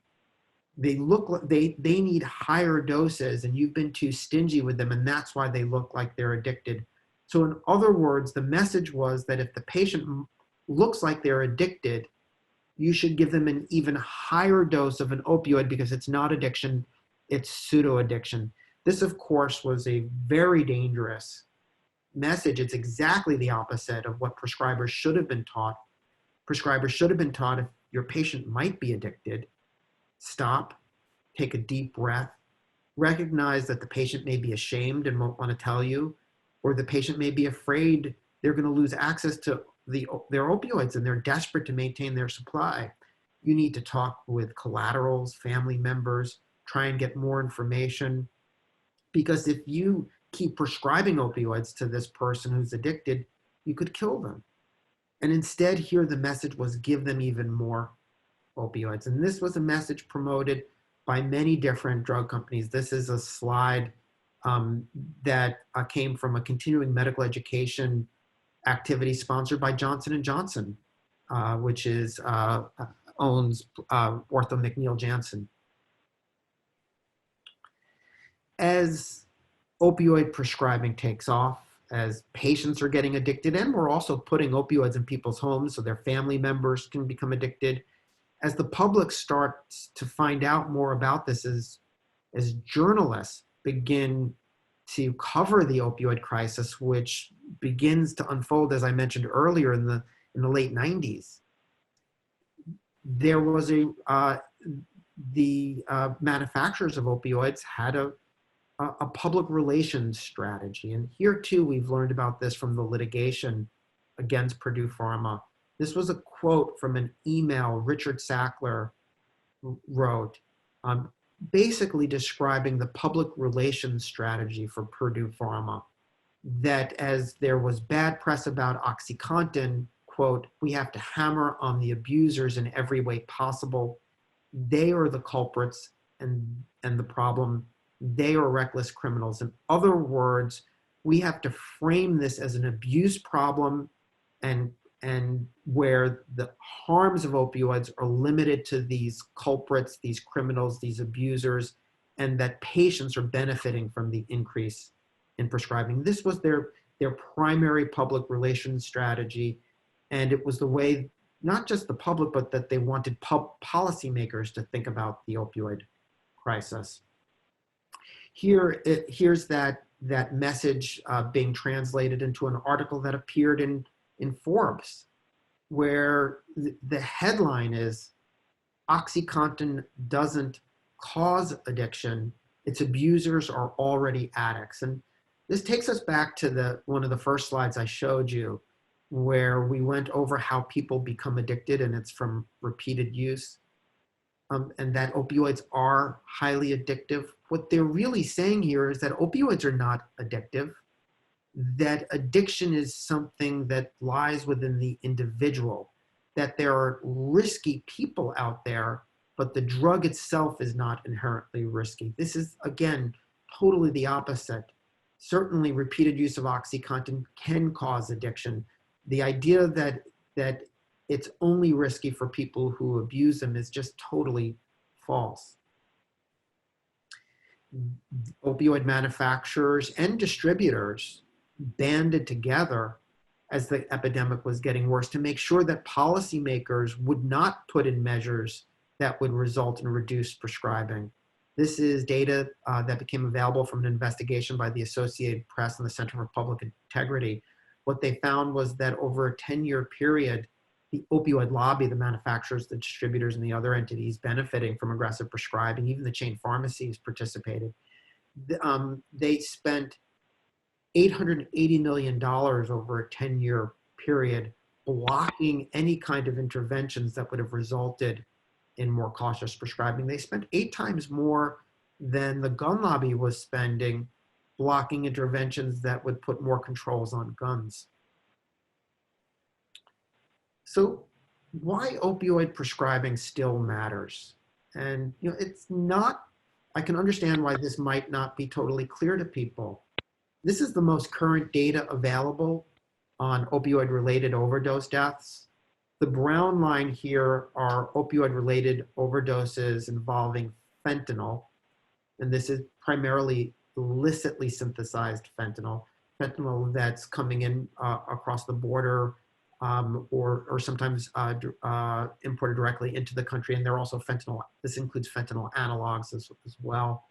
They look like they need higher doses and you've been too stingy with them, and that's why they look like they're addicted. So in other words, the message was that if the patient looks like they're addicted, you should give them an even higher dose of an opioid because it's not addiction, it's pseudo-addiction. This, of course, was a very dangerous message. It's exactly the opposite of what prescribers should have been taught. Prescribers should have been taught, if your patient might be addicted, stop, take a deep breath, recognize that the patient may be ashamed and won't want to tell you, or the patient may be afraid they're going to lose access to their opioids and they're desperate to maintain their supply. You need to talk with collaterals, family members, try and get more information, because if you keep prescribing opioids to this person who's addicted, you could kill them. And instead, here the message was give them even more opioids. And this was a message promoted by many different drug companies. This is a slide that came from a continuing medical education activity sponsored by Johnson & Johnson, which owns Ortho McNeil Janssen. As opioid prescribing takes off, as patients are getting addicted, and we're also putting opioids in people's homes so their family members can become addicted, as the public starts to find out more about this, as journalists begin to cover the opioid crisis, which begins to unfold, as I mentioned earlier, in the late 90s, there was the manufacturers of opioids had a public relations strategy. And here too, we've learned about this from the litigation against Purdue Pharma. This was a quote from an email Richard Sackler wrote, basically describing the public relations strategy for Purdue Pharma, that as there was bad press about OxyContin, quote, we have to hammer on the abusers in every way possible. They are the culprits and the problem. They are reckless criminals. In other words, we have to frame this as an abuse problem and where the harms of opioids are limited to these culprits, these criminals, these abusers, and that patients are benefiting from the increase in prescribing. This was their primary public relations strategy, and it was the way not just the public, but that they wanted policymakers to think about the opioid crisis. Here's that message being translated into an article that appeared in Forbes, where the headline is, "OxyContin doesn't cause addiction, its abusers are already addicts." And this takes us back to one of the first slides I showed you, where we went over how people become addicted, and it's from repeated use, and that opioids are highly addictive. What they're really saying here is that opioids are not addictive, that addiction is something that lies within the individual, that there are risky people out there, but the drug itself is not inherently risky. This is, again, totally the opposite. Certainly, repeated use of OxyContin can cause addiction. The idea that it's only risky for people who abuse them is just totally false. Opioid manufacturers and distributors banded together as the epidemic was getting worse to make sure that policymakers would not put in measures that would result in reduced prescribing. This is data that became available from an investigation by the Associated Press and the Center for Public Integrity. What they found was that over a 10-year period, the opioid lobby, the manufacturers, the distributors, and the other entities benefiting from aggressive prescribing, even the chain pharmacies participated. They spent $880 million over a 10-year period blocking any kind of interventions that would have resulted in more cautious prescribing. They spent 8 times more than the gun lobby was spending blocking interventions that would put more controls on guns. So why opioid prescribing still matters? And it's not, I can understand why this might not be totally clear to people. This is the most current data available on opioid-related overdose deaths. The brown line here are opioid-related overdoses involving fentanyl, and this is primarily illicitly synthesized fentanyl that's coming in across the border or sometimes imported directly into the country. And they're also fentanyl, this includes fentanyl analogs as well.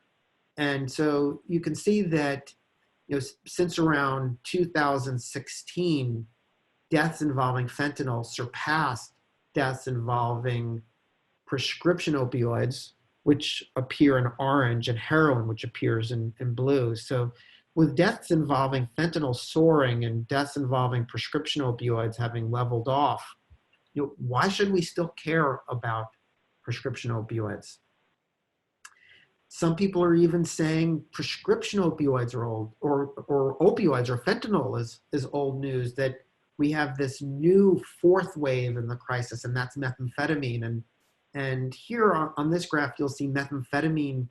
And so you can see that since around 2016, deaths involving fentanyl surpassed deaths involving prescription opioids, which appear in orange, and heroin, which appears in blue. So with deaths involving fentanyl soaring and deaths involving prescription opioids having leveled off, why should we still care about prescription opioids? Some people are even saying prescription opioids are old, or opioids or fentanyl is old news, that we have this new fourth wave in the crisis, and that's methamphetamine. And here on this graph, you'll see methamphetamine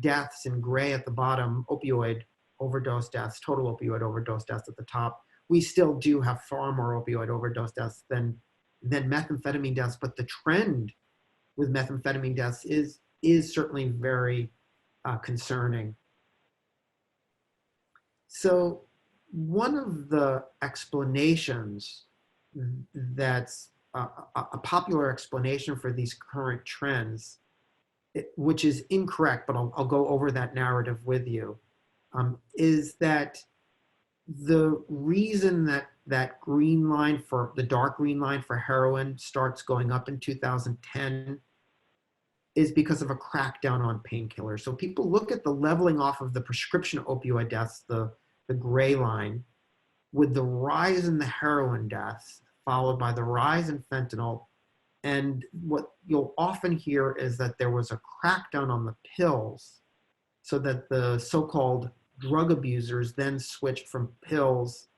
deaths in gray at the bottom, opioid overdose deaths, total opioid overdose deaths at the top. We still do have far more opioid overdose deaths than methamphetamine deaths, but the trend with methamphetamine deaths is certainly very concerning. So one of the explanations that's a popular explanation for these current trends, which is incorrect, but I'll go over that narrative with you, is that the reason that green line for the dark green line for heroin starts going up in 2010 is because of a crackdown on painkillers. So people look at the leveling off of the prescription opioid deaths, the gray line, with the rise in the heroin deaths, followed by the rise in fentanyl. And what you'll often hear is that there was a crackdown on the pills, so that the so-called drug abusers then switched from pills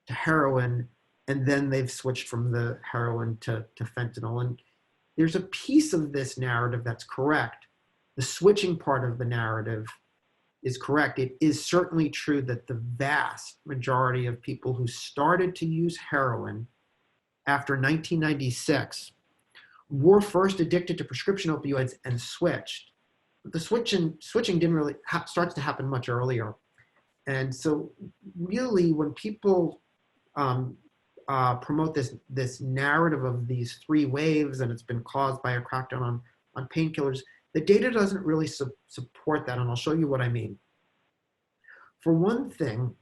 to heroin, and then they've switched from the heroin to fentanyl. And there's a piece of this narrative that's correct. The switching part of the narrative is correct. It is certainly true that the vast majority of people who started to use heroin after 1996 were first addicted to prescription opioids and switched. But the switching didn't really starts to happen much earlier. And so really when people promote this narrative of these three waves, and it's been caused by a crackdown on painkillers. The data doesn't really support that, and I'll show you what I mean. For one thing,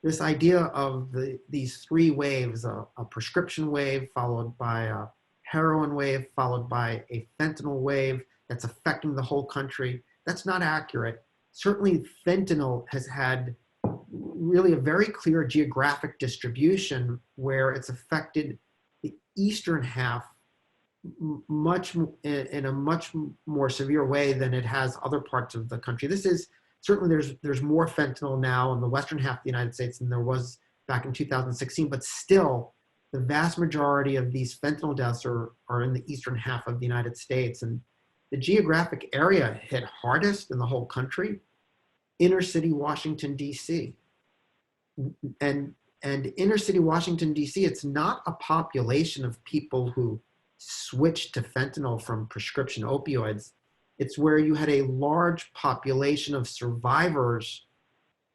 this idea of these three waves, a prescription wave followed by a heroin wave followed by a fentanyl wave that's affecting the whole country, that's not accurate. Certainly fentanyl has had really a very clear geographic distribution where it's affected the eastern half in a much more severe way than it has other parts of the country. This is certainly there's more fentanyl now in the western half of the United States than there was back in 2016, but still the vast majority of these fentanyl deaths are in the eastern half of the United States. And the geographic area hit hardest in the whole country, inner city Washington, D.C. And inner city Washington, D.C., it's not a population of people who switched to fentanyl from prescription opioids. It's where you had a large population of survivors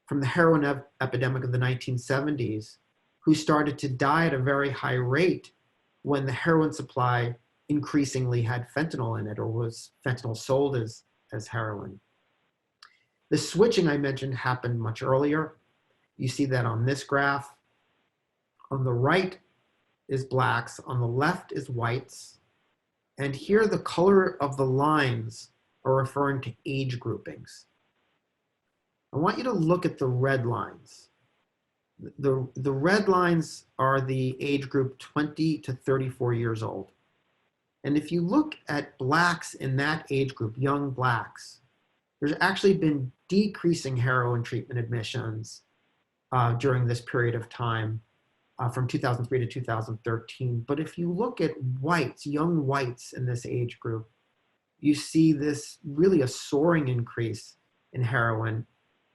from the heroin epidemic of the 1970s who started to die at a very high rate when the heroin supply increasingly had fentanyl in it, or was fentanyl sold as heroin. The switching I mentioned happened much earlier. You see that on this graph. On the right is blacks, on the left is whites. And here the color of the lines are referring to age groupings. I want you to look at the red lines. The red lines are the age group 20 to 34 years old. And if you look at blacks in that age group, young blacks, there's actually been decreasing heroin treatment admissions during this period of time from 2003 to 2013. But if you look at whites, young whites in this age group, you see this really a soaring increase in heroin.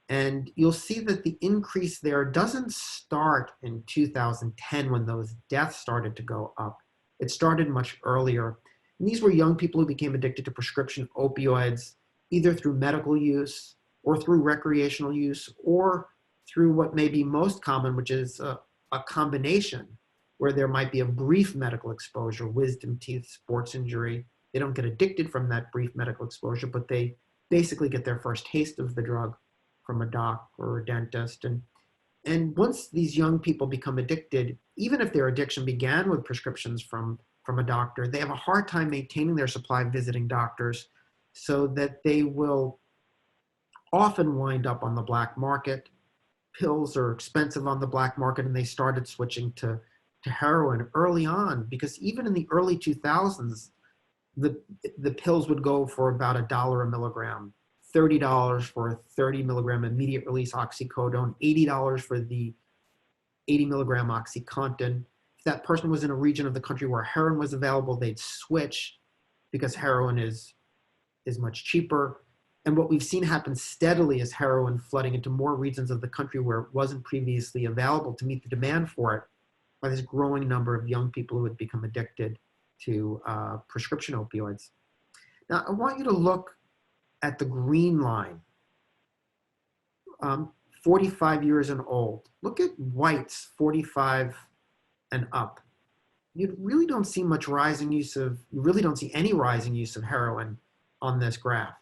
And you'll see that the increase there doesn't start in 2010 when those deaths started to go up. It started much earlier. And these were young people who became addicted to prescription opioids, either through medical use or through recreational use, or through what may be most common, which is a combination where there might be a brief medical exposure, wisdom teeth, sports injury. They don't get addicted from that brief medical exposure, but they basically get their first taste of the drug from a doc or a dentist. And once these young people become addicted, even if their addiction began with prescriptions from a doctor, they have a hard time maintaining their supply of visiting doctors, so that they will often wind up on the black market. Pills are expensive on the black market, and they started switching to heroin early on, because even in the early 2000s, the pills would go for about $1 a milligram, $30 for a 30 milligram immediate release oxycodone, $80 for the 80 milligram OxyContin. If that person was in a region of the country where heroin was available, they'd switch because heroin is much cheaper. And what we've seen happen steadily is heroin flooding into more regions of the country where it wasn't previously available to meet the demand for it by this growing number of young people who had become addicted to prescription opioids. Now, I want you to look at the green line, 45 years and old. Look at whites, 45 and up. You really don't see much rising use of, you really don't see any rising use of heroin on this graph.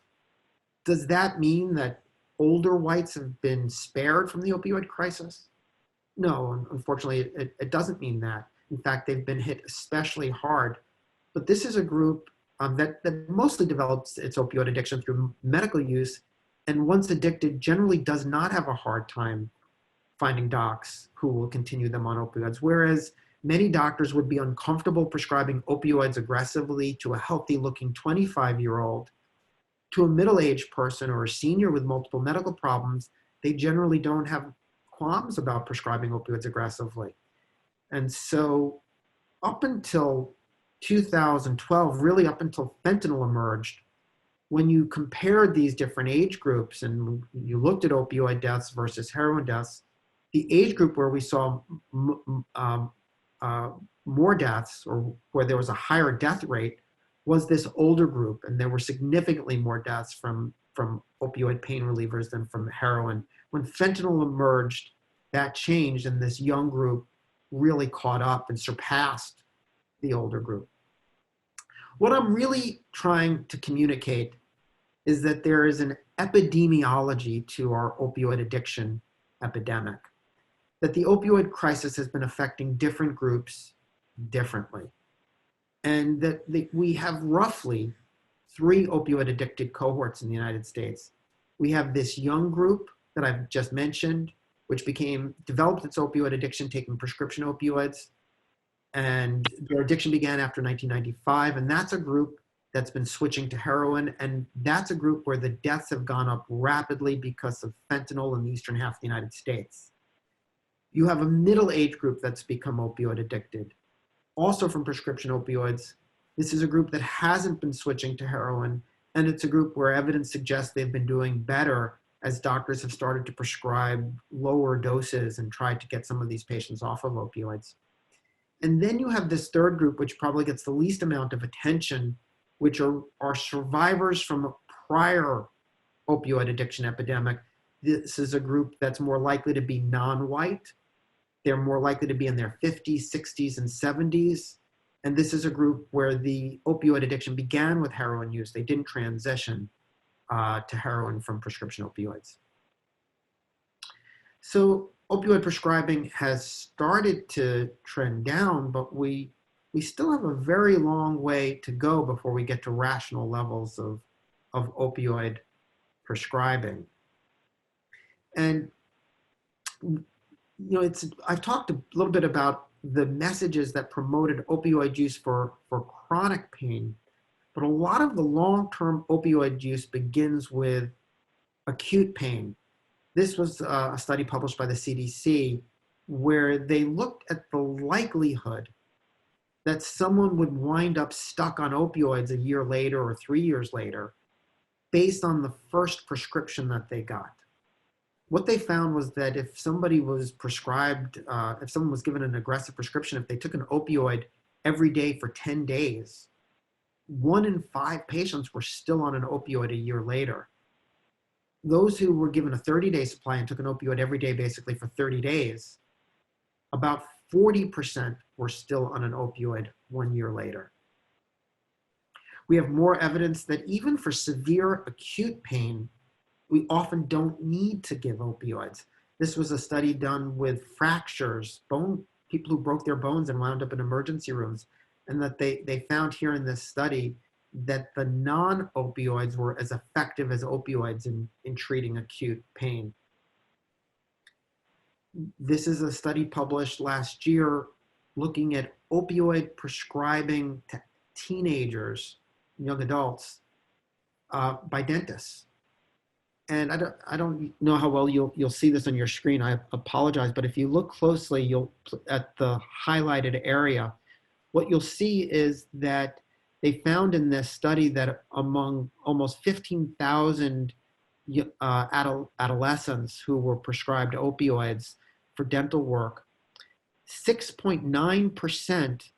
Does that mean that older whites have been spared from the opioid crisis? No, unfortunately, it doesn't mean that. In fact, they've been hit especially hard. But this is a group that mostly develops its opioid addiction through medical use, and once addicted, generally does not have a hard time finding docs who will continue them on opioids, whereas many doctors would be uncomfortable prescribing opioids aggressively to a healthy-looking 25-year-old. To a middle-aged person or a senior with multiple medical problems, they generally don't have qualms about prescribing opioids aggressively. And so up until 2012, really up until fentanyl emerged, when you compared these different age groups and you looked at opioid deaths versus heroin deaths, the age group where we saw more deaths, or where there was a higher death rate, was this older group, and there were significantly more deaths from opioid pain relievers than from heroin. When fentanyl emerged, that changed, and this young group really caught up and surpassed the older group. What I'm really trying to communicate is that there is an epidemiology to our opioid addiction epidemic, that the opioid crisis has been affecting different groups differently, and that we have roughly 3 opioid addicted cohorts in the United States. We have this young group that I've just mentioned, which developed its opioid addiction taking prescription opioids, and their addiction began after 1995, and that's a group that's been switching to heroin, and that's a group where the deaths have gone up rapidly because of fentanyl in the eastern half of the United States. You have a middle age group that's become opioid addicted, also from prescription opioids. This is a group that hasn't been switching to heroin, and it's a group where evidence suggests they've been doing better as doctors have started to prescribe lower doses and tried to get some of these patients off of opioids. And then you have this third group, which probably gets the least amount of attention, which are survivors from a prior opioid addiction epidemic. This is a group that's more likely to be non-white. They're more likely to be in their 50s, 60s, and 70s. And this is a group where the opioid addiction began with heroin use. They didn't transition to heroin from prescription opioids. So opioid prescribing has started to trend down, but we still have a very long way to go before we get to rational levels of opioid prescribing. And I've talked a little bit about the messages that promoted opioid use for chronic pain, but a lot of the long-term opioid use begins with acute pain. This was a study published by the CDC where they looked at the likelihood that someone would wind up stuck on opioids a year later or 3 years later based on the first prescription that they got. What they found was that if somebody was prescribed, if someone was given an aggressive prescription, if they took an opioid every day for 10 days, 1 in 5 patients were still on an opioid a year later. Those who were given a 30-day supply and took an opioid every day basically for 30 days, about 40% were still on an opioid 1 year later. We have more evidence that even for severe acute pain, we often don't need to give opioids. This was a study done with fractures, people who broke their bones and wound up in emergency rooms, and that they found here in this study that the non-opioids were as effective as opioids in treating acute pain. This is a study published last year looking at opioid prescribing to teenagers, young adults, by dentists. And I don't know how well you'll see this on your screen. I apologize, but if you look closely, at the highlighted area, what you'll see is that they found in this study that among almost 15,000 adolescents who were prescribed opioids for dental work, 6.9%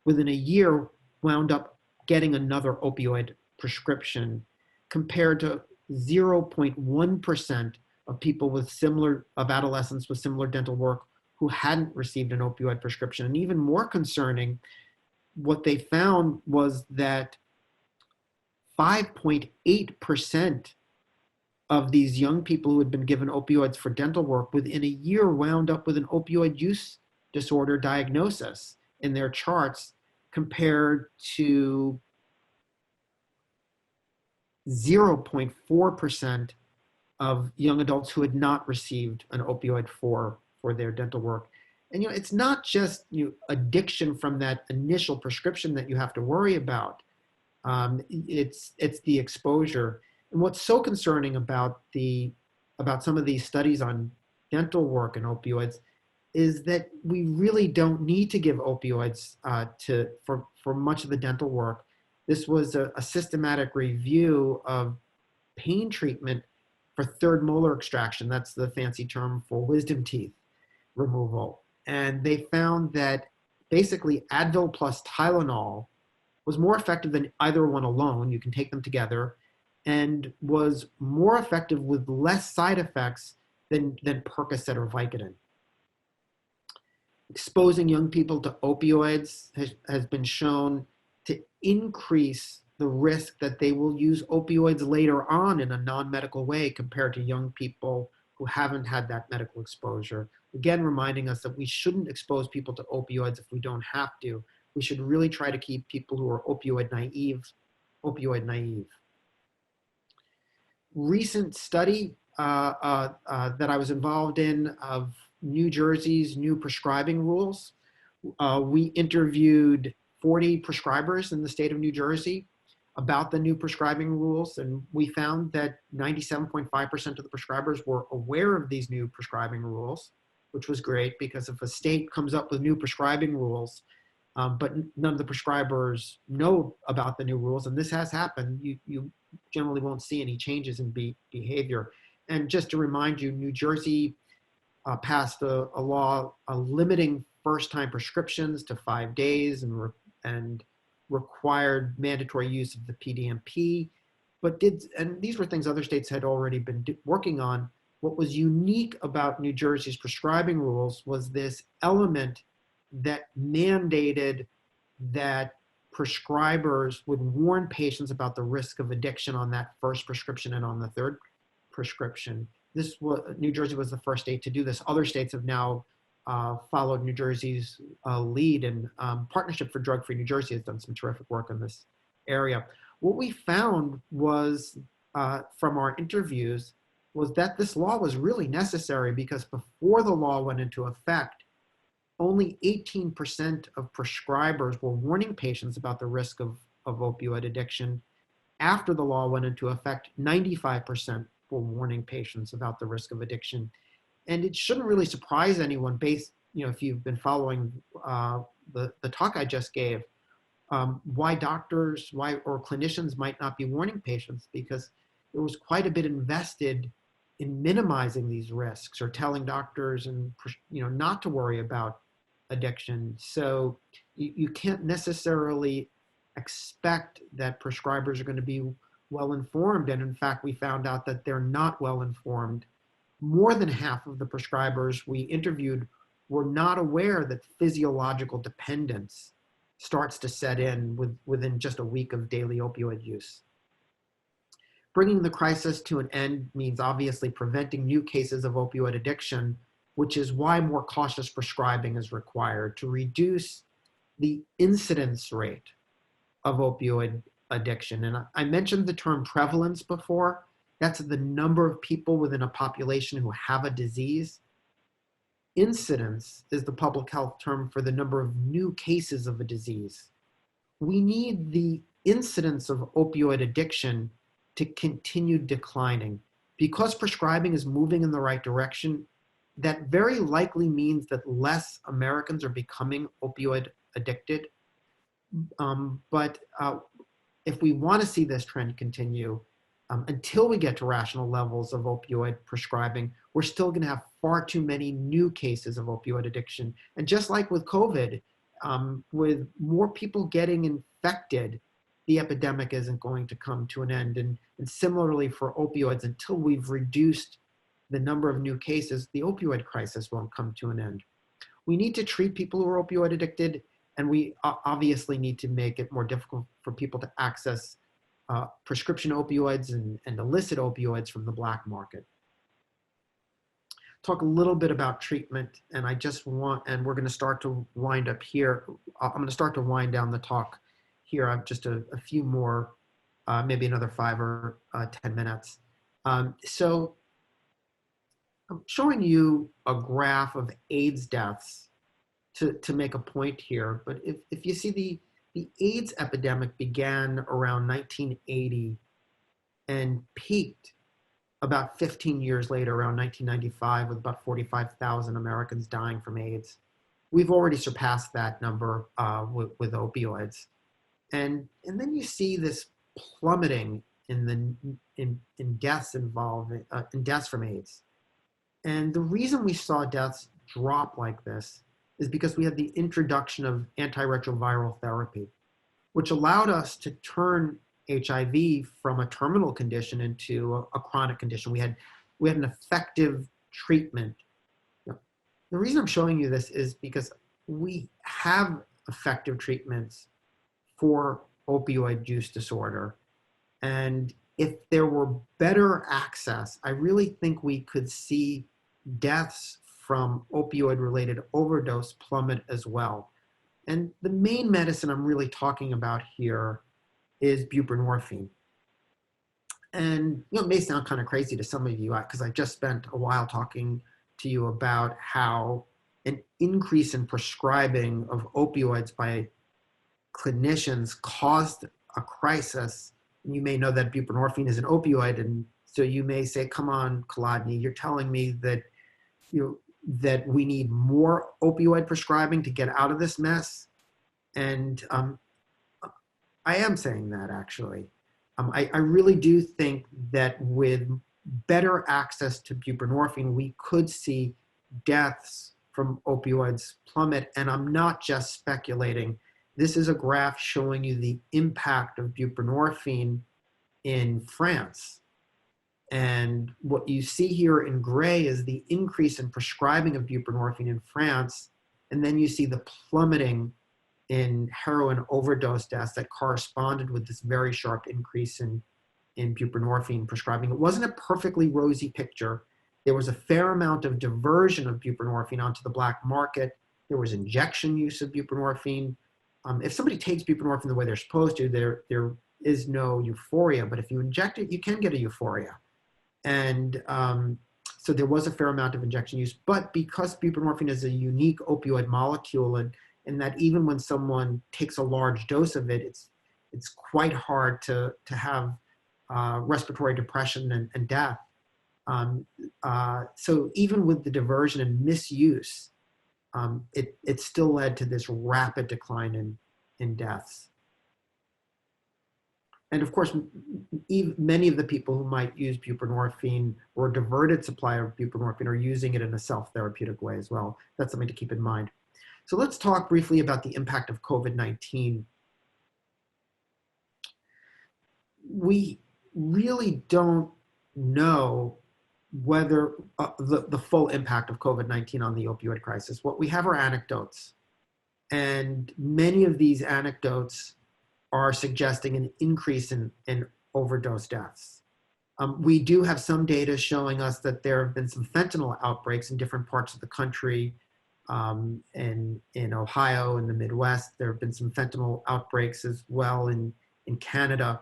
within a year wound up getting another opioid prescription, compared to 0.1% of people of adolescents with similar dental work who hadn't received an opioid prescription. And even more concerning, what they found was that 5.8% of these young people who had been given opioids for dental work within a year wound up with an opioid use disorder diagnosis in their charts, compared to 0.4% of young adults who had not received an opioid for their dental work. And it's not just addiction from that initial prescription that you have to worry about. It's the exposure. And what's so concerning about some of these studies on dental work and opioids is that we really don't need to give opioids for much of the dental work. This was a systematic review of pain treatment for third molar extraction. That's the fancy term for wisdom teeth removal. And they found that basically Advil plus Tylenol was more effective than either one alone. You can take them together, and was more effective with less side effects than Percocet or Vicodin. exposing young people to opioids has been shown to increase the risk that they will use opioids later on in a non-medical way compared to young people who haven't had that medical exposure. Again, reminding us that we shouldn't expose people to opioids if we don't have to. We should really try to keep people who are opioid naive. Recent study that I was involved in of New Jersey's new prescribing rules. We interviewed 40 prescribers in the state of New Jersey about the new prescribing rules, and we found that 97.5% of the prescribers were aware of these new prescribing rules, which was great because if a state comes up with new prescribing rules, but none of the prescribers know about the new rules, and this has happened, you generally won't see any changes in behavior. And just to remind you, New Jersey passed a law limiting first-time prescriptions to 5 days and required mandatory use of the PDMP, and these were things other states had already been working on. What was unique about New Jersey's prescribing rules was this element that mandated that prescribers would warn patients about the risk of addiction on that first prescription and on the third prescription. New Jersey was the first state to do this. Other states have now followed New Jersey's lead, and Partnership for Drug-Free New Jersey has done some terrific work in this area. What we found was, from our interviews, was that this law was really necessary because before the law went into effect, only 18% of prescribers were warning patients about the risk of opioid addiction. After the law went into effect, 95% were warning patients about the risk of addiction. And it shouldn't really surprise anyone if you've been following the talk I just gave, why doctors or clinicians might not be warning patients, because there was quite a bit invested in minimizing these risks or telling doctors and not to worry about addiction. So you can't necessarily expect that prescribers are going to be well informed. And in fact, we found out that they're not well informed. More than half of the prescribers we interviewed were not aware that physiological dependence starts to set in within just a week of daily opioid use. Bringing the crisis to an end means obviously preventing new cases of opioid addiction, which is why more cautious prescribing is required to reduce the incidence rate of opioid addiction. And I mentioned the term prevalence before. That's the number of people within a population who have a disease. Incidence is the public health term for the number of new cases of a disease. We need the incidence of opioid addiction to continue declining. Because prescribing is moving in the right direction, that very likely means that less Americans are becoming opioid addicted. But if we want to see this trend continue, until we get to rational levels of opioid prescribing, we're still going to have far too many new cases of opioid addiction. And just like with COVID, with more people getting infected, the epidemic isn't going to come to an end. And similarly for opioids, until we've reduced the number of new cases, the opioid crisis won't come to an end. We need to treat people who are opioid addicted, and we obviously need to make it more difficult for people to access prescription opioids and illicit opioids from the black market. Talk a little bit about treatment, and we're going to start to wind up here. I'm going to start to wind down the talk here. I have just a few more, maybe another 5 or 10 minutes. So I'm showing you a graph of AIDS deaths to make a point here. But if you see the AIDS epidemic began around 1980 and peaked about 15 years later, around 1995, with about 45,000 Americans dying from AIDS. We've already surpassed that number with opioids. And then you see this plummeting in deaths involving in deaths from AIDS. And the reason we saw deaths drop like this is because we had the introduction of antiretroviral therapy, which allowed us to turn HIV from a terminal condition into a chronic condition. We had an effective treatment. The reason I'm showing you this is because we have effective treatments for opioid use disorder. And if there were better access, I really think we could see deaths from opioid-related overdose plummet as well. And the main medicine I'm really talking about here is buprenorphine. And it may sound kind of crazy to some of you because I just spent a while talking to you about how an increase in prescribing of opioids by clinicians caused a crisis. And you may know that buprenorphine is an opioid, and so you may say, "Come on, Kolodny, you're telling me that that we need more opioid prescribing to get out of this mess." And I am saying that actually. I really do think that with better access to buprenorphine, we could see deaths from opioids plummet. And I'm not just speculating. This is a graph showing you the impact of buprenorphine in France. And what you see here in gray is the increase in prescribing of buprenorphine in France. And then you see the plummeting in heroin overdose deaths that corresponded with this very sharp increase in buprenorphine prescribing. It wasn't a perfectly rosy picture. There was a fair amount of diversion of buprenorphine onto the black market. There was injection use of buprenorphine. If somebody takes buprenorphine the way they're supposed to, there is no euphoria, but if you inject it, you can get a euphoria. And so there was a fair amount of injection use, but because buprenorphine is a unique opioid molecule, and that even when someone takes a large dose of it, it's quite hard to have respiratory depression and death. So even with the diversion and misuse, it still led to this rapid decline in deaths. And of course, many of the people who might use buprenorphine or diverted supply of buprenorphine are using it in a self-therapeutic way as well. That's something to keep in mind. So let's talk briefly about the impact of COVID-19. We really don't know whether the full impact of COVID-19 on the opioid crisis. What we have are anecdotes. And many of these anecdotes are suggesting an increase in overdose deaths. We do have some data showing us that there have been some fentanyl outbreaks in different parts of the country. In Ohio, in the Midwest, there have been some fentanyl outbreaks as well in Canada,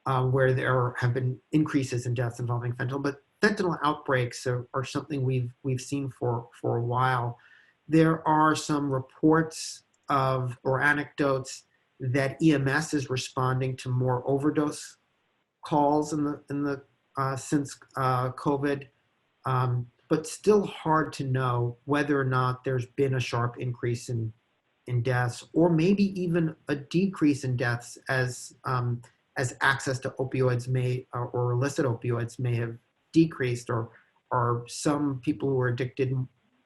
where there have been increases in deaths involving fentanyl. But fentanyl outbreaks are something we've seen for a while. There are some reports or anecdotes that EMS is responding to more overdose calls since COVID. But still hard to know whether or not there's been a sharp increase in deaths, or maybe even a decrease in deaths as access to opioids or illicit opioids may have decreased, or some people who are addicted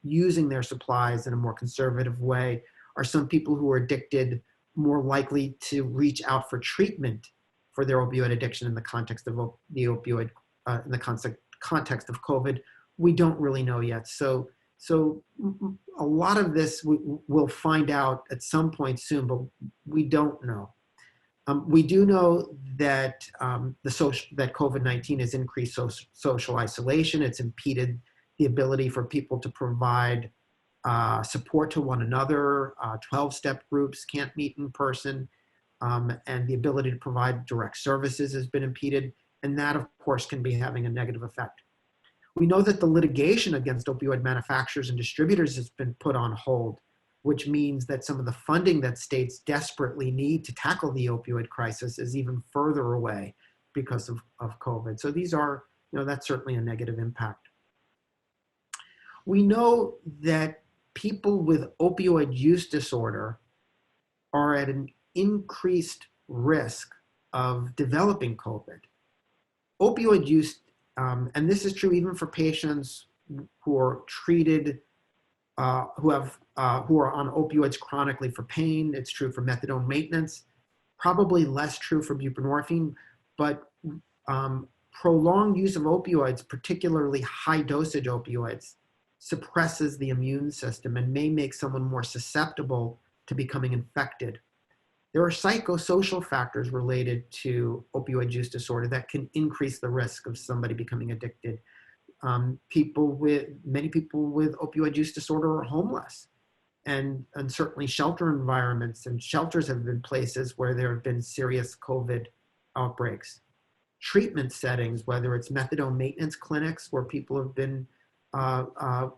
using their supplies in a more conservative way, are some people who are addicted more likely to reach out for treatment for their opioid addiction in the context of the opioid, in the context of COVID. We don't really know yet. So a lot of this we'll find out at some point soon, but we don't know. We do know that that COVID-19 has increased social isolation. It's impeded the ability for people to provide support to one another. 12-step groups can't meet in person, and the ability to provide direct services has been impeded. And that, of course, can be having a negative effect. We know that the litigation against opioid manufacturers and distributors has been put on hold, which means that some of the funding that states desperately need to tackle the opioid crisis is even further away because of COVID. So these are, that's certainly a negative impact. We know that people with opioid use disorder are at an increased risk of developing COVID. Opioid use, and this is true even for patients who are treated, who are on opioids chronically for pain. It's true for methadone maintenance, probably less true for buprenorphine, but prolonged use of opioids, particularly high dosage opioids, suppresses the immune system and may make someone more susceptible to becoming infected. There are psychosocial factors related to opioid use disorder that can increase the risk of somebody becoming addicted. Many people with opioid use disorder are homeless, and certainly shelter environments, and shelters have been places where there have been serious COVID outbreaks. Treatment settings, whether it's methadone maintenance clinics where people have been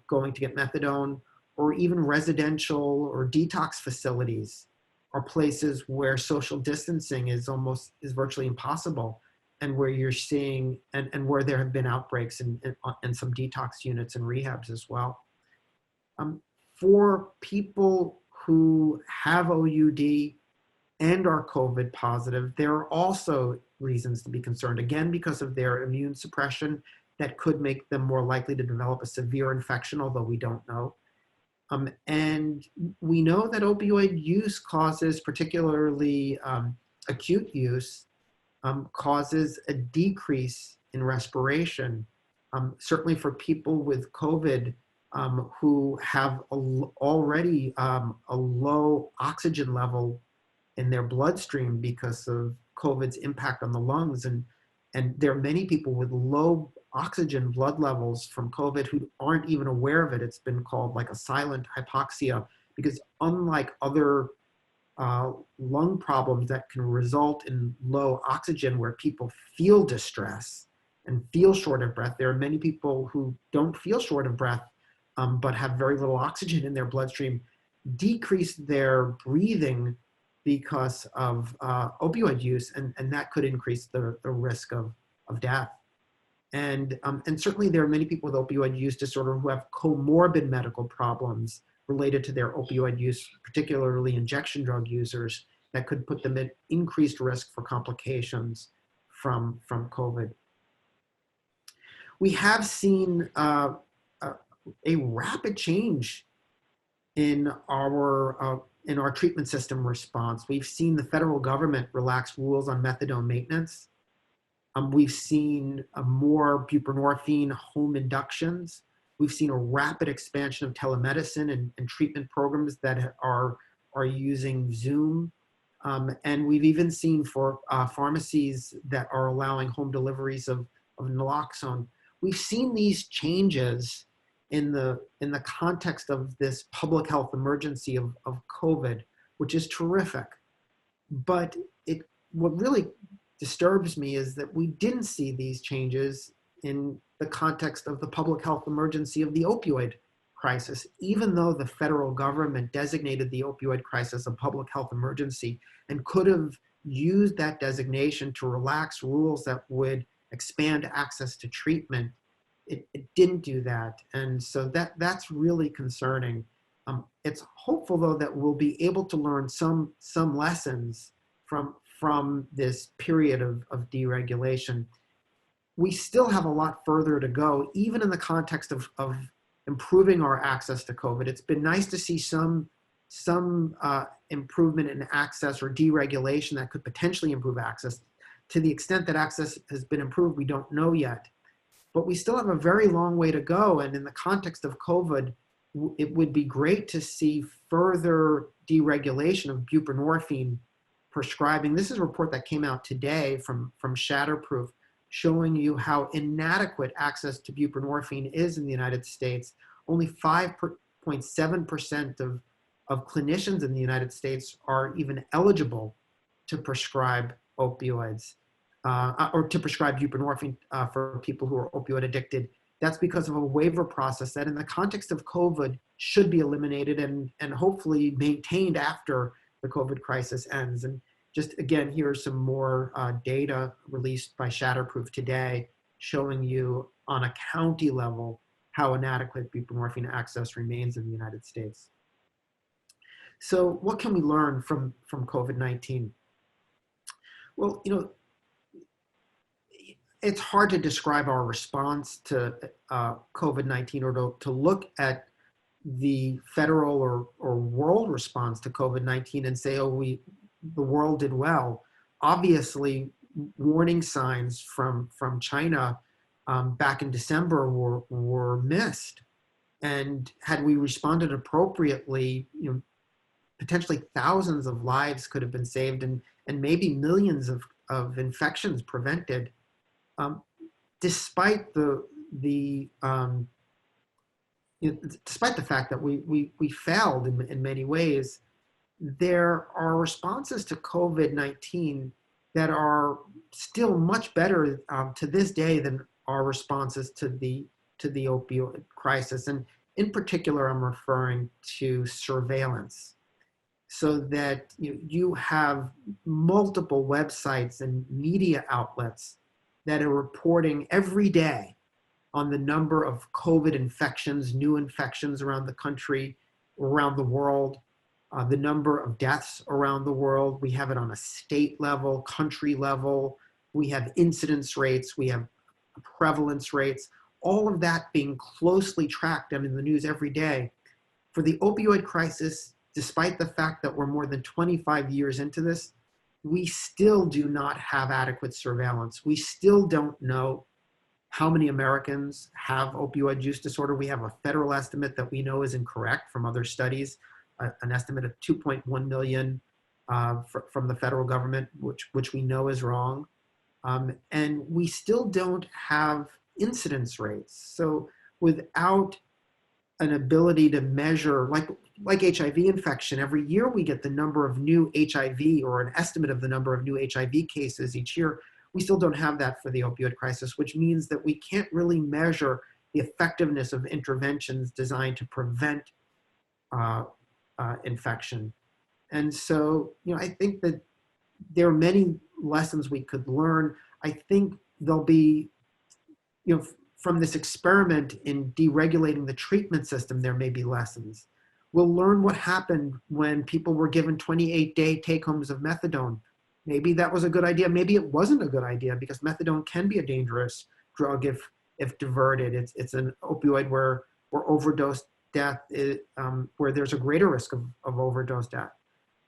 going to get methadone, or even residential or detox facilities, are places where social distancing is virtually impossible, and where you're seeing, and where there have been outbreaks in some detox units and rehabs as well. For people who have OUD and are COVID positive, there are also reasons to be concerned, again, because of their immune suppression that could make them more likely to develop a severe infection, although we don't know. And we know that opioid use causes, particularly acute use, causes a decrease in respiration. Certainly for people with COVID who have already a low oxygen level in their bloodstream because of COVID's impact on the lungs. And there are many people with low oxygen blood levels from COVID who aren't even aware of it. It's been called like a silent hypoxia, because unlike other lung problems that can result in low oxygen where people feel distress and feel short of breath, there are many people who don't feel short of breath but have very little oxygen in their bloodstream, decrease their breathing because of opioid use, and that could increase the risk of death. And certainly there are many people with opioid use disorder who have comorbid medical problems related to their opioid use, particularly injection drug users, that could put them at increased risk for complications from COVID. We have seen a rapid change in our treatment system response. We've seen the federal government relax rules on methadone maintenance. We've seen more buprenorphine home inductions. We've seen a rapid expansion of telemedicine and treatment programs that are using Zoom. And we've even seen for pharmacies that are allowing home deliveries of naloxone. We've seen these changes in the context of this public health emergency of COVID, which is terrific. But what really disturbs me is that we didn't see these changes in the context of the public health emergency of the opioid crisis, even though the federal government designated the opioid crisis a public health emergency and could have used that designation to relax rules that would expand access to treatment. It didn't do that. And so that's really concerning. It's hopeful, though, that we'll be able to learn some lessons from this period of deregulation. We still have a lot further to go, even in the context of improving our access to COVID. It's been nice to see some improvement in access or deregulation that could potentially improve access. To the extent that access has been improved, we don't know yet. But we still have a very long way to go. And in the context of COVID, it would be great to see further deregulation of buprenorphine prescribing. This is a report that came out today from Shatterproof, showing you how inadequate access to buprenorphine is in the United States. Only 5.7% of clinicians in the United States are even eligible to prescribe opioids or to prescribe buprenorphine for people who are opioid addicted. That's because of a waiver process that in the context of COVID should be eliminated and hopefully maintained after the COVID crisis ends. And just again, here's some more data released by Shatterproof today, showing you on a county level how inadequate buprenorphine access remains in the United States. So what can we learn from COVID-19? Well, it's hard to describe our response to COVID-19 or to look at the federal or world response to COVID-19 and say, oh, the world did well. Obviously, warning signs from China back in December were missed. And had we responded appropriately, potentially thousands of lives could have been saved, and maybe millions of infections prevented. Despite despite the fact that we failed in many ways, there are responses to COVID-19 that are still much better to this day than our responses to the opioid crisis. And in particular, I'm referring to surveillance, so that you have multiple websites and media outlets that are reporting every day on the number of COVID infections, new infections around the country, around the world, the number of deaths around the world. We have it on a state level, country level. We have incidence rates, we have prevalence rates, all of that being closely tracked and in the news every day. For the opioid crisis, despite the fact that we're more than 25 years into this, we still do not have adequate surveillance. We still don't know how many Americans have opioid use disorder. We have a federal estimate that we know is incorrect from other studies, an estimate of 2.1 million from the federal government, which we know is wrong. And we still don't have incidence rates. So without an ability to measure, like HIV infection, every year we get the number of new HIV, or an estimate of the number of new HIV cases each year. We still don't have that for the opioid crisis, which means that we can't really measure the effectiveness of interventions designed to prevent infection. And so, I think that there are many lessons we could learn. I think there'll be, from this experiment in deregulating the treatment system, there may be lessons. We'll learn what happened when people were given 28-day take-homes of methadone. Maybe that was a good idea. Maybe it wasn't a good idea, because methadone can be a dangerous drug if diverted. It's an opioid where overdose death is, where there's a greater risk of overdose death.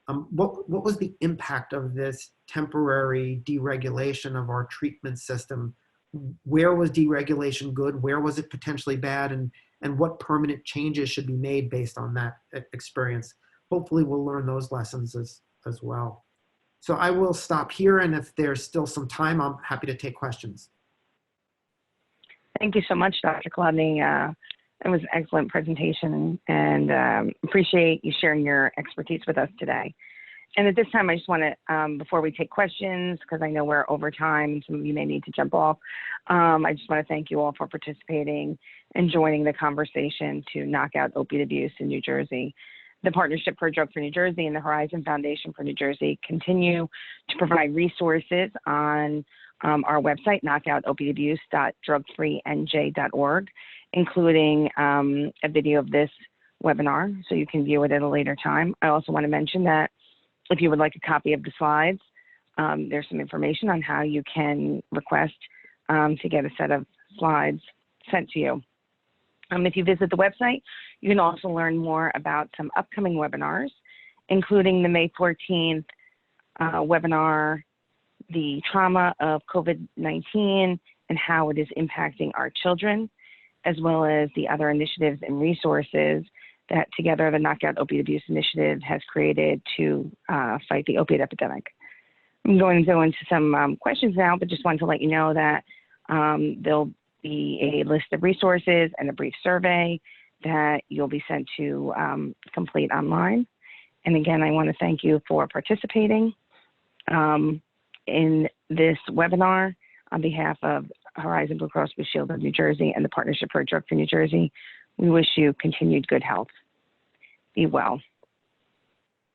What was the impact of this temporary deregulation of our treatment system? Where was deregulation good? Where was it potentially bad? And what permanent changes should be made based on that experience? Hopefully we'll learn those lessons as well. So I will stop here, and if there's still some time, I'm happy to take questions. Thank you so much, Dr. Chladni. It was an excellent presentation, and appreciate you sharing your expertise with us today. And at this time, I just want to, before we take questions, because I know we're over time and some of you may need to jump off, I just want to thank you all for participating and joining the conversation to knock out opiate abuse in New Jersey. The Partnership for a Drug Free New Jersey and the Horizon Foundation for New Jersey continue to provide resources on our website, knockoutopioidabuse.drugfreenj.org, including a video of this webinar, so you can view it at a later time. I also want to mention that if you would like a copy of the slides, there's some information on how you can request to get a set of slides sent to you. If you visit the website, you can also learn more about some upcoming webinars, including the May 14th webinar, the trauma of COVID-19 and how it is impacting our children, as well as the other initiatives and resources that together the Knock Out Opioid Abuse Initiative has created to fight the opiate epidemic. I'm going to go into some questions now, but just wanted to let you know that there'll be a list of resources and a brief survey that you'll be sent to complete online. And again, I want to thank you for participating in this webinar on behalf of Horizon Blue Cross Blue Shield of New Jersey and the Partnership for a Drug Free New Jersey. We wish you continued good health. Be well.